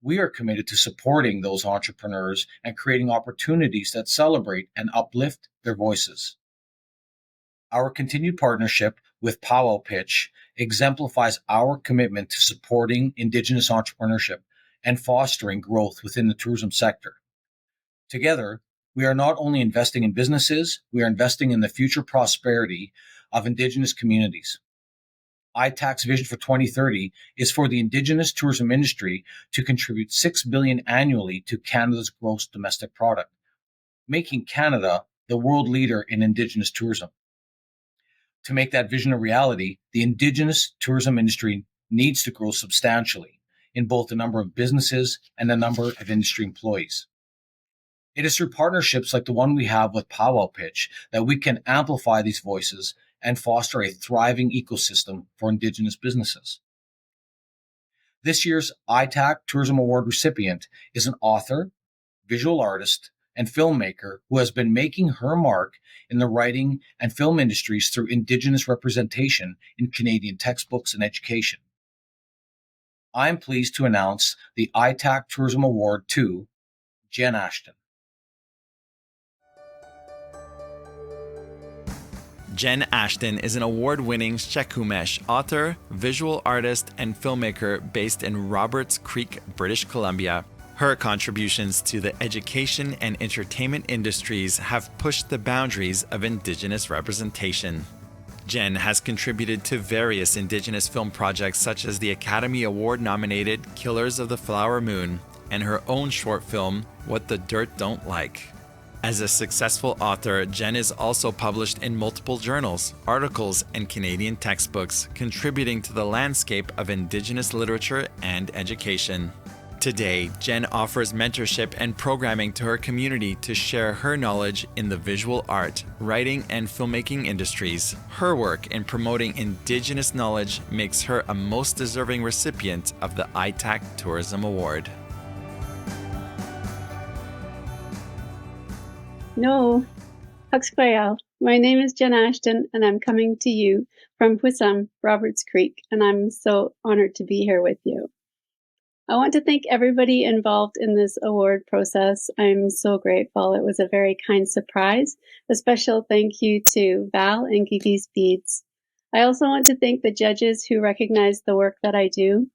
We are committed to supporting those entrepreneurs and creating opportunities that celebrate and uplift their voices. Our continued partnership with Powwow Pitch exemplifies our commitment to supporting Indigenous entrepreneurship and fostering growth within the tourism sector. Together, we are not only investing in businesses, we are investing in the future prosperity of Indigenous communities. ITAC's vision for 2030 is for the Indigenous tourism industry to contribute $6 billion annually to Canada's gross domestic product, making Canada the world leader in Indigenous tourism. To make that vision a reality, the Indigenous tourism industry needs to grow substantially in both the number of businesses and the number of industry employees. It is through partnerships like the one we have with Powwow Pitch that we can amplify these voices and foster a thriving ecosystem for Indigenous businesses. This year's ITAC Tourism Award recipient is an author, visual artist, and filmmaker who has been making her mark in the writing and film industries through Indigenous representation in Canadian textbooks and education. I am pleased to announce the ITAC Tourism Award to Jenn Ashton. Jenn Ashton is an award-winning Shekumesh author, visual artist, and filmmaker based in Roberts Creek, British Columbia. Her contributions to the education and entertainment industries have pushed the boundaries of Indigenous representation. Jenn has contributed to various Indigenous film projects such as the Academy Award-nominated Killers of the Flower Moon and her own short film, What the Dirt Don't Like. As a successful author, Jenn is also published in multiple journals, articles, and Canadian textbooks, contributing to the landscape of Indigenous literature and education. Today, Jenn offers mentorship and programming to her community to share her knowledge in the visual art, writing, and filmmaking industries. Her work in promoting Indigenous knowledge makes her a most deserving recipient of the ITAC Tourism Award. No, Huxquayal. My name is Jenn Ashton, and I'm coming to you from Puissam, Roberts Creek, and I'm so honored to be here with you. I want to thank everybody involved in this award process. I'm so grateful. It was a very kind surprise. A special thank you to Val and Gigi Speeds. I also want to thank the judges who recognize the work that I do,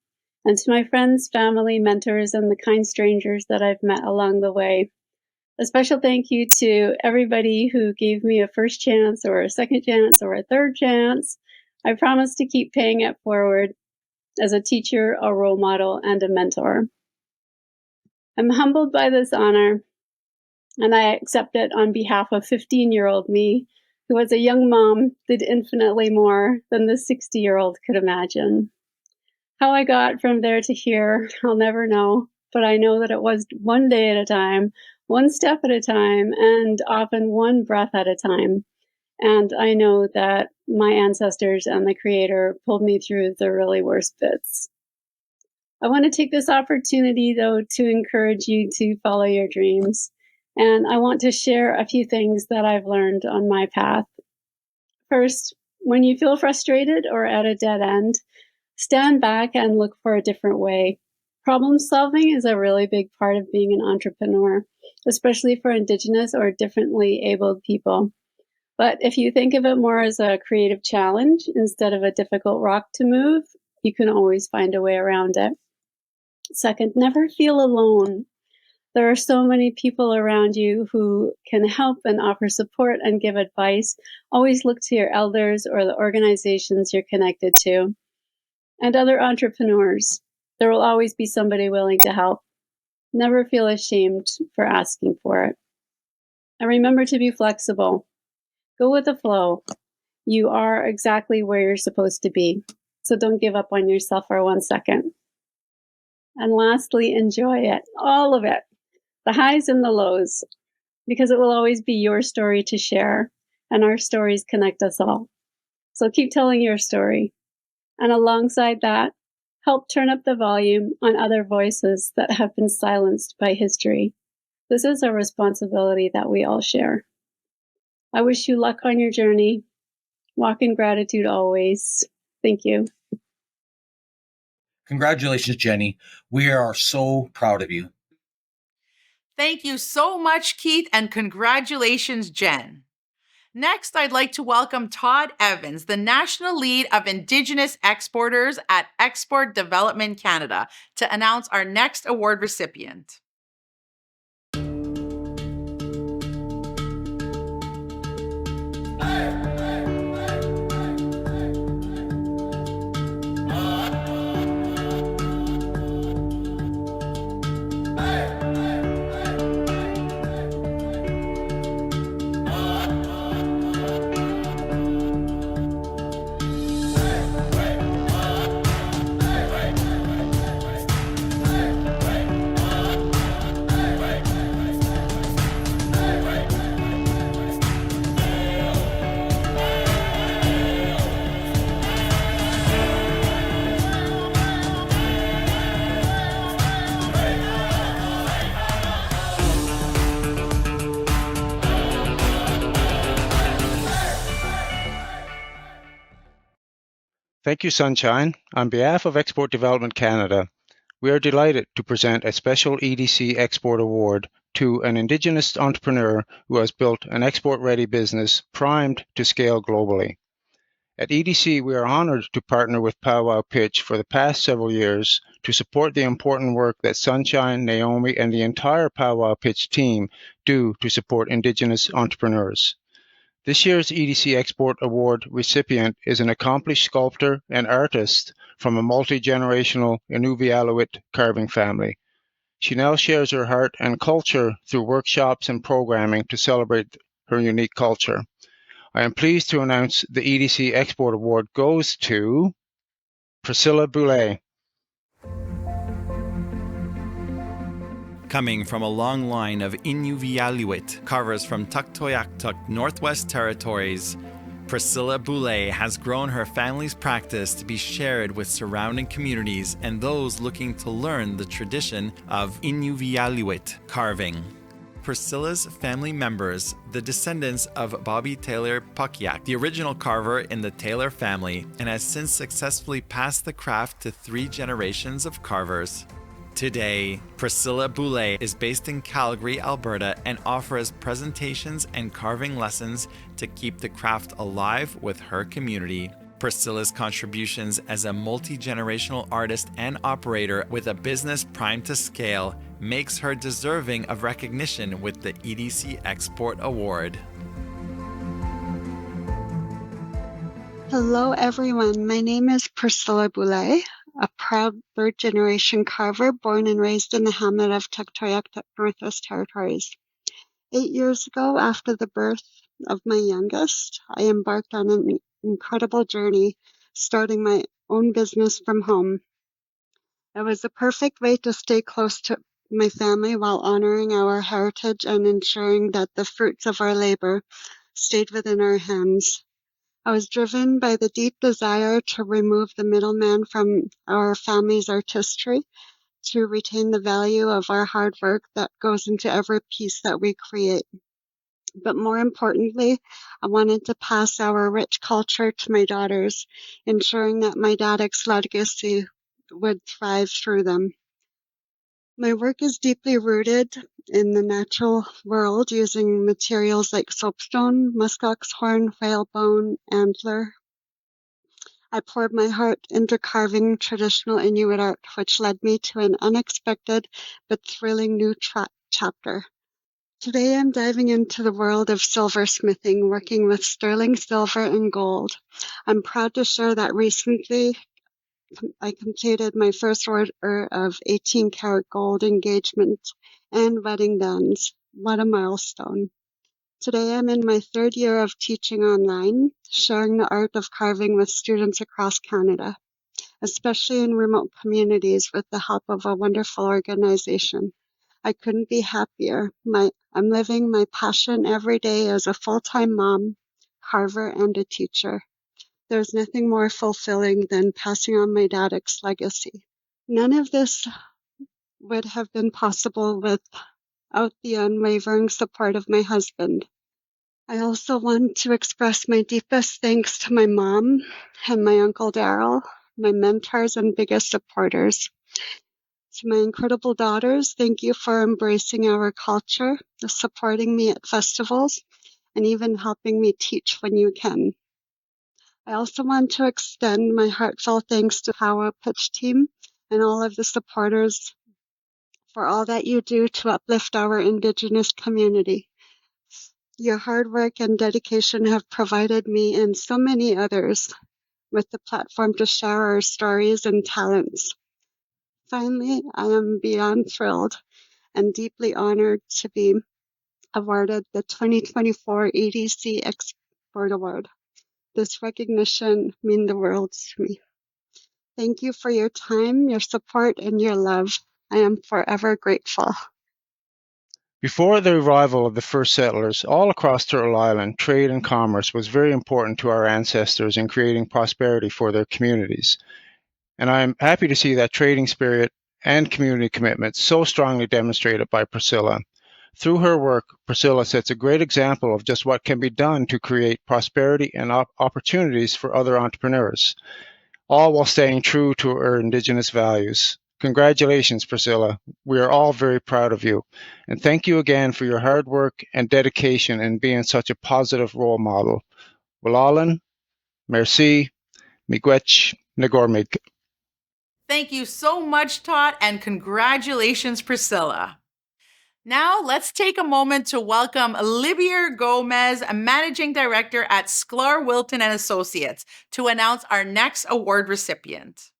and to my friends, family, mentors, and the kind strangers that I've met along the way. A special thank you to everybody who gave me a first chance or a second chance or a third chance. I promise to keep paying it forward as a teacher, a role model, and a mentor. I'm humbled by this honor, and I accept it on behalf of 15-year-old me, who as a young mom did infinitely more than the 60-year-old could imagine. How I got from there to here, I'll never know, but I know that it was one day at a time, one step at a time, and often one breath at a time. And I know that my ancestors and the Creator pulled me through the really worst bits. I want to take this opportunity, though, to encourage you to follow your dreams. And I want to share a few things that I've learned on my path. First, when you feel frustrated or at a dead end, Stand back and look for a different way. Problem solving is a really big part of being an entrepreneur, especially for Indigenous or differently abled people. But if you think of it more as a creative challenge instead of a difficult rock to move, you can always find a way around it. Second, never feel alone. There are so many people around you who can help and offer support and give advice. Always look to your elders or the organizations you're connected to. And other entrepreneurs. There will always be somebody willing to help. Never feel ashamed for asking for it. And remember to be flexible. Go with the flow. You are exactly where you're supposed to be. So don't give up on yourself for 1 second. And lastly, enjoy it. All of it. The highs and the lows. Because it will always be your story to share. And our stories connect us all. So keep telling your story. And alongside that, help turn up the volume on other voices that have been silenced by history. This is a responsibility that we all share. I wish you luck on your journey. Walk in gratitude always. Thank you. Congratulations, Jenny. We are so proud of you. Thank you so much, Keith, and congratulations, Jenn. Next, I'd like to welcome Todd Evans, the National Lead of Indigenous Exporters at Export Development Canada, to announce our next award recipient. Thank you, Sunshine. On behalf of Export Development Canada, we are delighted to present a special EDC Export Award to an Indigenous entrepreneur who has built an export-ready business primed to scale globally. At EDC, we are honored to partner with Powwow Pitch for the past several years to support the important work that Sunshine, Naomi, and the entire Powwow Pitch team do to support Indigenous entrepreneurs. This year's EDC Export Award recipient is an accomplished sculptor and artist from a multi-generational Inuvialuit carving family. She now shares her heart and culture through workshops and programming to celebrate her unique culture. I am pleased to announce the EDC Export Award goes to Priscilla Boulay. Coming from a long line of Inuvialuit carvers from Tuktoyaktuk, Northwest Territories, Priscilla Boulay has grown her family's practice to be shared with surrounding communities and those looking to learn the tradition of Inuvialuit carving. Priscilla's family members, the descendants of Bobby Taylor Puckyak, the original carver in the Taylor family, and has since successfully passed the craft to 3 generations of carvers. Today, Priscilla Boulay is based in Calgary, Alberta, and offers presentations and carving lessons to keep the craft alive with her community. Priscilla's contributions as a multi-generational artist and operator with a business primed to scale makes her deserving of recognition with the EDC Export Award. Hello everyone, my name is Priscilla Boulay, a proud third-generation carver born and raised in the hamlet of Tuktoyaktuk, Northwest Territories. 8 years ago, after the birth of my youngest, I embarked on an incredible journey, starting my own business from home. It was the perfect way to stay close to my family while honoring our heritage and ensuring that the fruits of our labor stayed within our hands. I was driven by the deep desire to remove the middleman from our family's artistry, to retain the value of our hard work that goes into every piece that we create. But more importantly, I wanted to pass our rich culture to my daughters, ensuring that my dad's legacy would thrive through them. My work is deeply rooted in the natural world, using materials like soapstone, muskoxhorn, whalebone, antler. I poured my heart into carving traditional Inuit art, which led me to an unexpected but thrilling new chapter. Today I'm diving into the world of silversmithing, working with sterling silver and gold. I'm proud to share that recently I completed my first order of 18-karat gold engagement and wedding bands. What a milestone. Today I'm in my third year of teaching online, sharing the art of carving with students across Canada, especially in remote communities with the help of a wonderful organization. I couldn't be happier. I'm living my passion every day as a full-time mom, carver, and a teacher. There's nothing more fulfilling than passing on my dad's legacy. None of this would have been possible without the unwavering support of my husband. I also want to express my deepest thanks to my mom and my uncle Daryl, my mentors and biggest supporters. To my incredible daughters, thank you for embracing our culture, supporting me at festivals, and even helping me teach when you can. I also want to extend my heartfelt thanks to Power Pitch team and all of the supporters for all that you do to uplift our Indigenous community. Your hard work and dedication have provided me and so many others with the platform to share our stories and talents. Finally, I am beyond thrilled and deeply honored to be awarded the 2024 EDC Export Award. This recognition means the world to me. Thank you for your time, your support, and your love. I am forever grateful. Before the arrival of the first settlers, all across Turtle Island, trade and commerce was very important to our ancestors in creating prosperity for their communities. And I'm happy to see that trading spirit and community commitment so strongly demonstrated by Priscilla. Through her work, Priscilla sets a great example of just what can be done to create prosperity and opportunities for other entrepreneurs, all while staying true to her Indigenous values. Congratulations, Priscilla. We are all very proud of you. And thank you again for your hard work and dedication in being such a positive role model. Walalan, merci, miigwech, nagormig. Thank you so much, Todd, and congratulations, Priscilla. Now, let's take a moment to welcome Olivier Gomez, a managing director at Sklar, Wilton and Associates, to announce our next award recipient.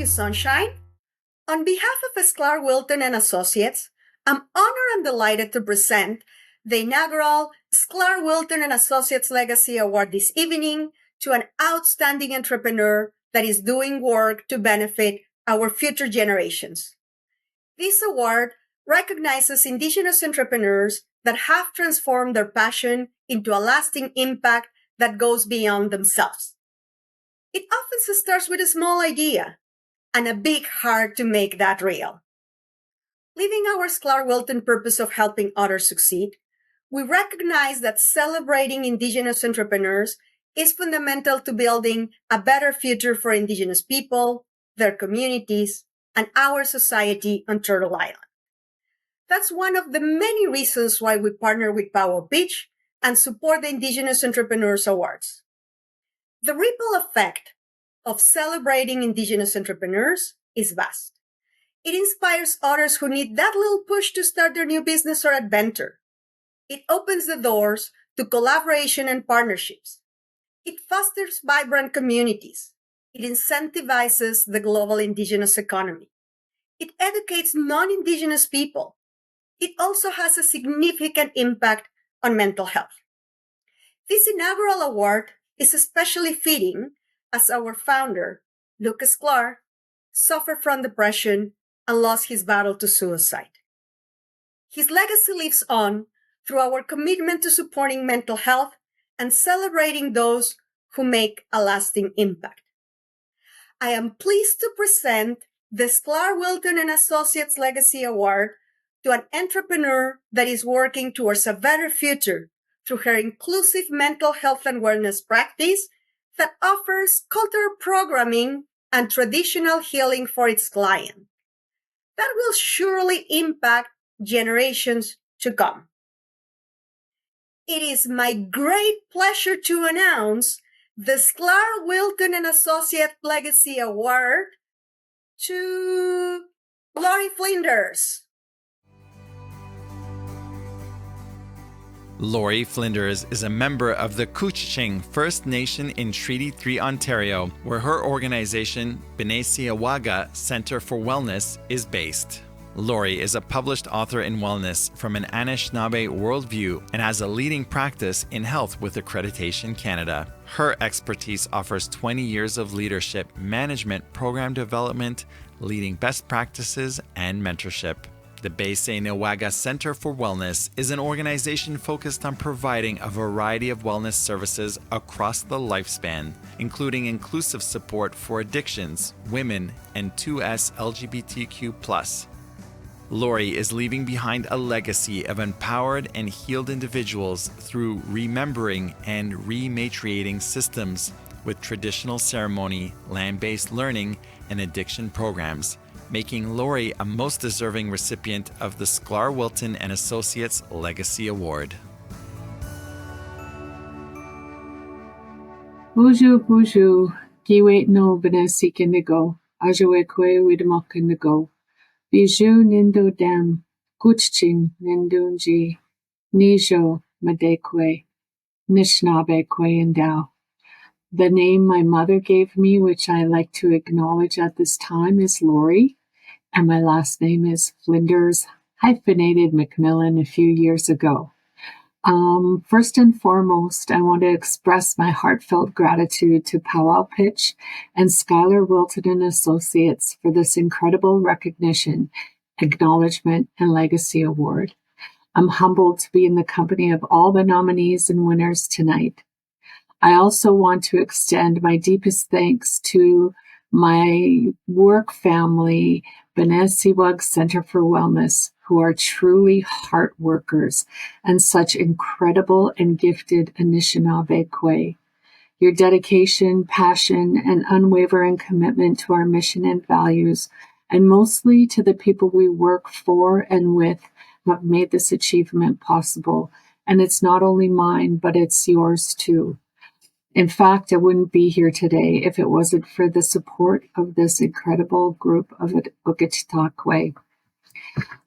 Sunshine. On behalf of Sklar, Wilton and Associates, I'm honored and delighted to present the inaugural Sklar, Wilton and Associates Legacy Award this evening to an outstanding entrepreneur that is doing work to benefit our future generations. This award recognizes Indigenous entrepreneurs that have transformed their passion into a lasting impact that goes beyond themselves. It often starts with a small idea and a big heart to make that real. Living our Sklar Wilton purpose of helping others succeed, we recognize that celebrating Indigenous entrepreneurs is fundamental to building a better future for Indigenous people, their communities, and our society on Turtle Island. That's one of the many reasons why we partner with Powwow Beach and support the Indigenous Entrepreneurs Awards. The ripple effect of celebrating Indigenous entrepreneurs is vast. It inspires others who need that little push to start their new business or adventure. It opens the doors to collaboration and partnerships. It fosters vibrant communities. It incentivizes the global Indigenous economy. It educates non-Indigenous people. It also has a significant impact on mental health. This inaugural award is especially fitting as our founder, Sklar, suffered from depression and lost his battle to suicide. His legacy lives on through our commitment to supporting mental health and celebrating those who make a lasting impact. I am pleased to present the Sklar, Wilton and Associates Legacy Award to an entrepreneur that is working towards a better future through her inclusive mental health and wellness practice that offers cultural programming and traditional healing for its client. That will surely impact generations to come. It is my great pleasure to announce the Sklar, Wilton and Associate Legacy Award to Lori Flinders. Lori Flinders is a member of the Couchiching First Nation in Treaty 3, Ontario, where her organization, B'nai Center for Wellness, is based. Lori is a published author in wellness from an Anishinaabe worldview and has a leading practice in health with Accreditation Canada. Her expertise offers 20 years of leadership, management, program development, leading best practices, and mentorship. The B'nai Center for Wellness is an organization focused on providing a variety of wellness services across the lifespan, including inclusive support for addictions, women, and 2S LGBTQ+. Lori is leaving behind a legacy of empowered and healed individuals through remembering and rematriating systems with traditional ceremony, land-based learning, and addiction programs, making Lori a most deserving recipient of the Sklar, Wilton and Associates Legacy Award. Bonjour, Giwait no Vanessa Kindigo, Ajawekwe Widamok Kindigo, Bijou Nindo Dam, Kuchching Nindunji, Nijo Madekwe, Nishnabe Kwe Endao. The name my mother gave me, which I like to acknowledge at this time, is Lori, and my last name is Flinders, hyphenated Macmillan a few years ago. First and foremost, I want to express my heartfelt gratitude to Powwow Pitch and Schuyler Wilton and Associates for this incredible recognition, acknowledgement, and legacy award. I'm humbled to be in the company of all the nominees and winners tonight. I also want to extend my deepest thanks to my work family, B'nai Center for Wellness, who are truly heart workers and such incredible and gifted Anishinaabe Kwe. Your dedication, passion, and unwavering commitment to our mission and values, and mostly to the people we work for and with, have made this achievement possible. And it's not only mine, but it's yours too. In fact, I wouldn't be here today if it wasn't for the support of this incredible group of Ookichtakwe.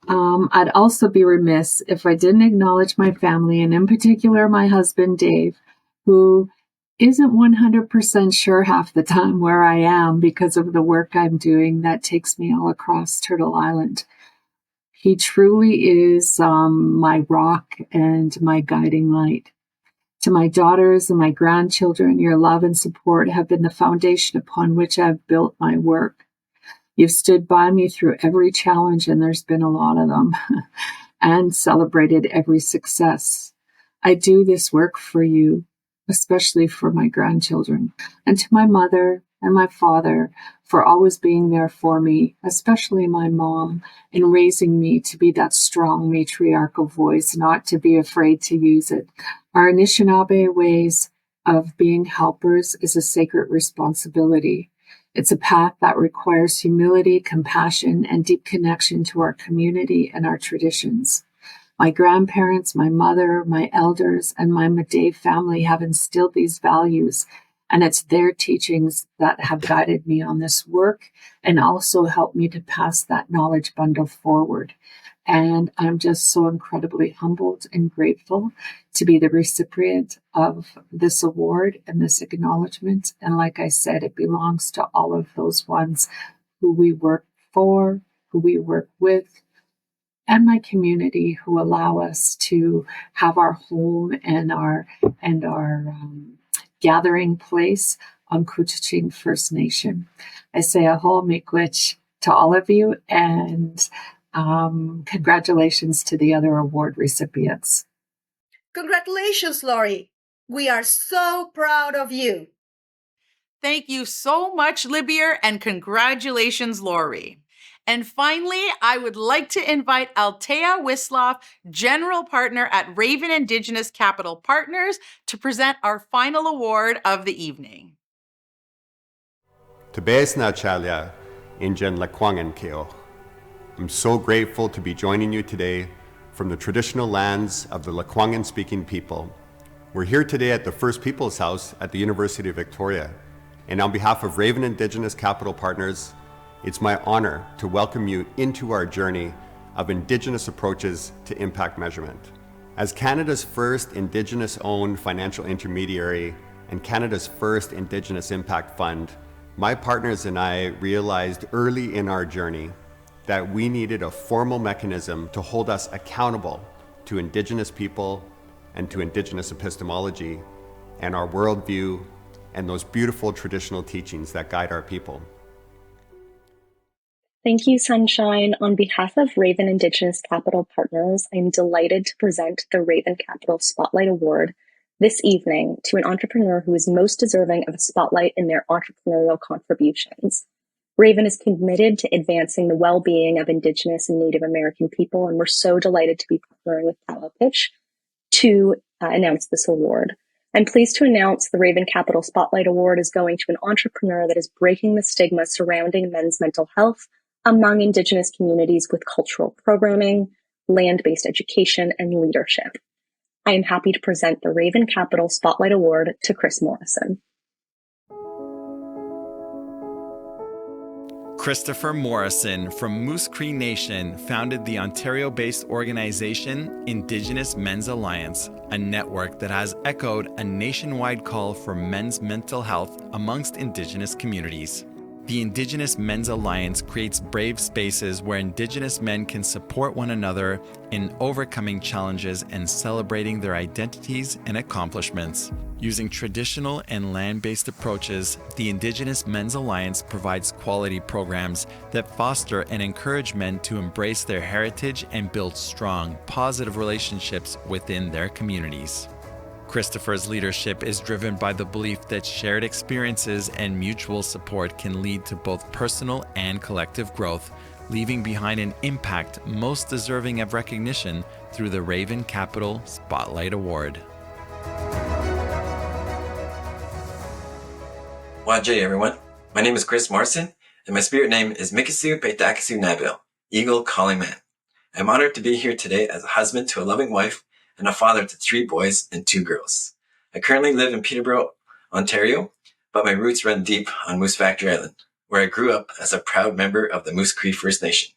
I'd also be remiss if I didn't acknowledge my family, and in particular my husband, Dave, who isn't 100% sure half the time where I am because of the work I'm doing that takes me all across Turtle Island. He truly is my rock and my guiding light. To my daughters and my grandchildren, your love and support have been the foundation upon which I've built my work. You've stood by me through every challenge, and there's been a lot of them, and celebrated every success. I do this work for you, especially for my grandchildren, and to my mother and my father for always being there for me, especially my mom, in raising me to be that strong matriarchal voice, not to be afraid to use it. Our Anishinaabe ways of being helpers is a sacred responsibility. It's a path that requires humility, compassion, and deep connection to our community and our traditions. My grandparents, my mother, my elders, and my Madej family have instilled these values, and it's their teachings that have guided me on this work and also helped me to pass that knowledge bundle forward. And I'm just so incredibly humbled and grateful to be the recipient of this award and this acknowledgement. And like I said, it belongs to all of those ones who we work for, who we work with, and my community who allow us to have our home and our gathering place on Couchiching First Nation. I say aho miigwech to all of you, and congratulations to the other award recipients. Congratulations, Lori. We are so proud of you. Thank you so much, Libier, and congratulations, Lori. And finally, I would like to invite Altea Wisloff, General Partner at Raven Indigenous Capital Partners, to present our final award of the evening. Tabesna Chalia, Injen Lakwangan Keo. I'm so grateful to be joining you today from the traditional lands of the Lakwangan-speaking people. We're here today at the First Peoples House at the University of Victoria. And on behalf of Raven Indigenous Capital Partners, it's my honor to welcome you into our journey of Indigenous approaches to impact measurement. As Canada's first Indigenous-owned financial intermediary and Canada's first Indigenous Impact Fund, my partners and I realized early in our journey that we needed a formal mechanism to hold us accountable to Indigenous people and to Indigenous epistemology and our worldview and those beautiful traditional teachings that guide our people. Thank you, Sunshine. On behalf of Raven Indigenous Capital Partners, I'm delighted to present the Raven Capital Spotlight Award this evening to an entrepreneur who is most deserving of a spotlight in their entrepreneurial contributions. Raven is committed to advancing the well-being of Indigenous and Native American people, and we're so delighted to be partnering with Powwow Pitch to announce this award. I'm pleased to announce the Raven Capital Spotlight Award is going to an entrepreneur that is breaking the stigma surrounding men's mental health among Indigenous communities with cultural programming, land-based education, and leadership. I am happy to present the Raven Capital Spotlight Award to Chris Morrison. Kristopher Morrison from Moose Cree Nation founded the Ontario-based organization Indigenous Men's Alliance, a network that has echoed a nationwide call for men's mental health amongst Indigenous communities. The Indigenous Men's Alliance creates brave spaces where Indigenous men can support one another in overcoming challenges and celebrating their identities and accomplishments. Using traditional and land-based approaches, the Indigenous Men's Alliance provides quality programs that foster and encourage men to embrace their heritage and build strong, positive relationships within their communities. Kristopher's leadership is driven by the belief that shared experiences and mutual support can lead to both personal and collective growth, leaving behind an impact most deserving of recognition through the Raven Capital Spotlight Award. Wajay everyone, my name is Chris Morrison, and my spirit name is Mikisu Peitakasu Nabil, Eagle Calling Man. I'm honored to be here today as a husband to a loving wife and a father to 3 boys and 2 girls. I currently live in Peterborough, Ontario, but my roots run deep on Moose Factory Island, where I grew up as a proud member of the Moose Cree First Nation.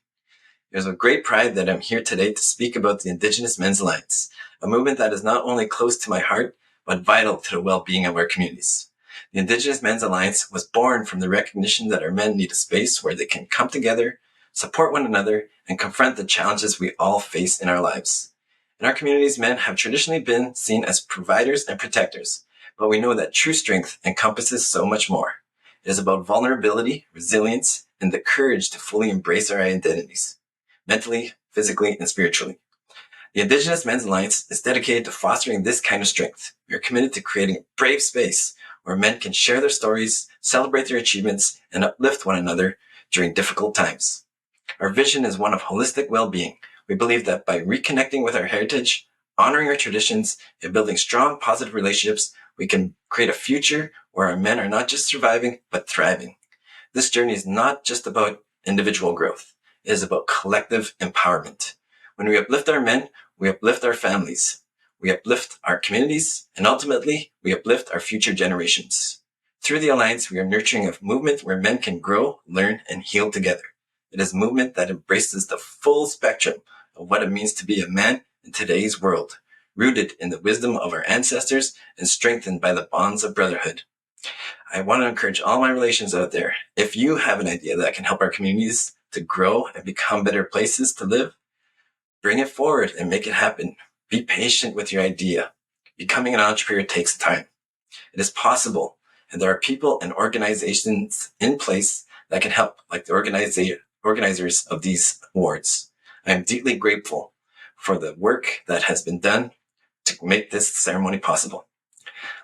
It is with great pride that I'm here today to speak about the Indigenous Men's Alliance, a movement that is not only close to my heart, but vital to the well-being of our communities. The Indigenous Men's Alliance was born from the recognition that our men need a space where they can come together, support one another, and confront the challenges we all face in our lives. In our communities, men have traditionally been seen as providers and protectors, but we know that true strength encompasses so much more. It is about vulnerability, resilience, and the courage to fully embrace our identities, mentally, physically, and spiritually. The Indigenous Men's Alliance is dedicated to fostering this kind of strength. We are committed to creating a brave space where men can share their stories, celebrate their achievements, and uplift one another during difficult times. Our vision is one of holistic well-being. We believe that by reconnecting with our heritage, honoring our traditions, and building strong, positive relationships, we can create a future where our men are not just surviving, but thriving. This journey is not just about individual growth. It is about collective empowerment. When we uplift our men, we uplift our families, we uplift our communities, and ultimately, we uplift our future generations. Through the Alliance, we are nurturing a movement where men can grow, learn, and heal together. It is a movement that embraces the full spectrum of what it means to be a man in today's world, rooted in the wisdom of our ancestors and strengthened by the bonds of brotherhood. I want to encourage all my relations out there, if you have an idea that can help our communities to grow and become better places to live, Bring it forward and make it happen. Be patient with your idea. Becoming an entrepreneur takes time. It is possible, and there are people and organizations in place that can help, like the organizers of these awards. I am deeply grateful for the work that has been done to make this ceremony possible.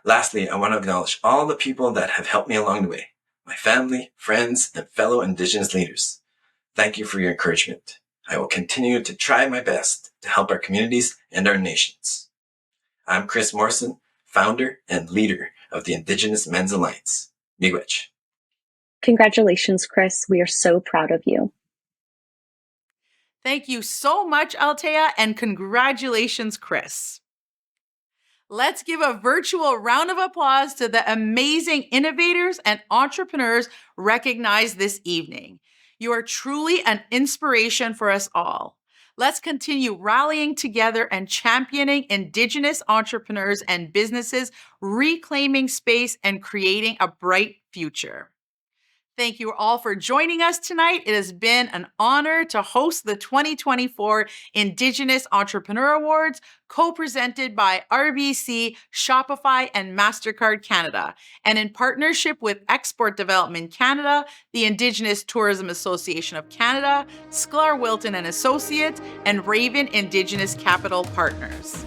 Lastly, I want to acknowledge all the people that have helped me along the way, my family, friends, and fellow Indigenous leaders. Thank you for your encouragement. I will continue to try my best to help our communities and our nations. I'm Chris Morrison, founder and leader of the Indigenous Men's Alliance. Miigwech. Congratulations, Chris. We are so proud of you. Thank you so much, Altea, and congratulations, Chris. Let's give a virtual round of applause to the amazing innovators and entrepreneurs recognized this evening. You are truly an inspiration for us all. Let's continue rallying together and championing Indigenous entrepreneurs and businesses, reclaiming space and creating a bright future. Thank you all for joining us tonight. It has been an honor to host the 2024 Indigenous Entrepreneur Awards, co-presented by RBC, Shopify, and Mastercard Canada, and in partnership with Export Development Canada, the Indigenous Tourism Association of Canada, Sklar Wilton and Associates, and Raven Indigenous Capital Partners.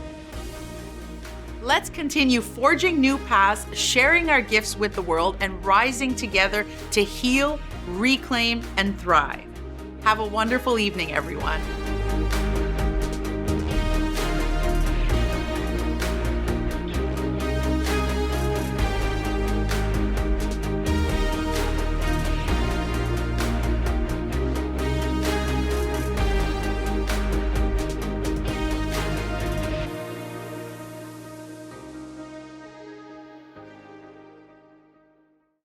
Let's continue forging new paths, sharing our gifts with the world, and rising together to heal, reclaim, and thrive. Have a wonderful evening, everyone.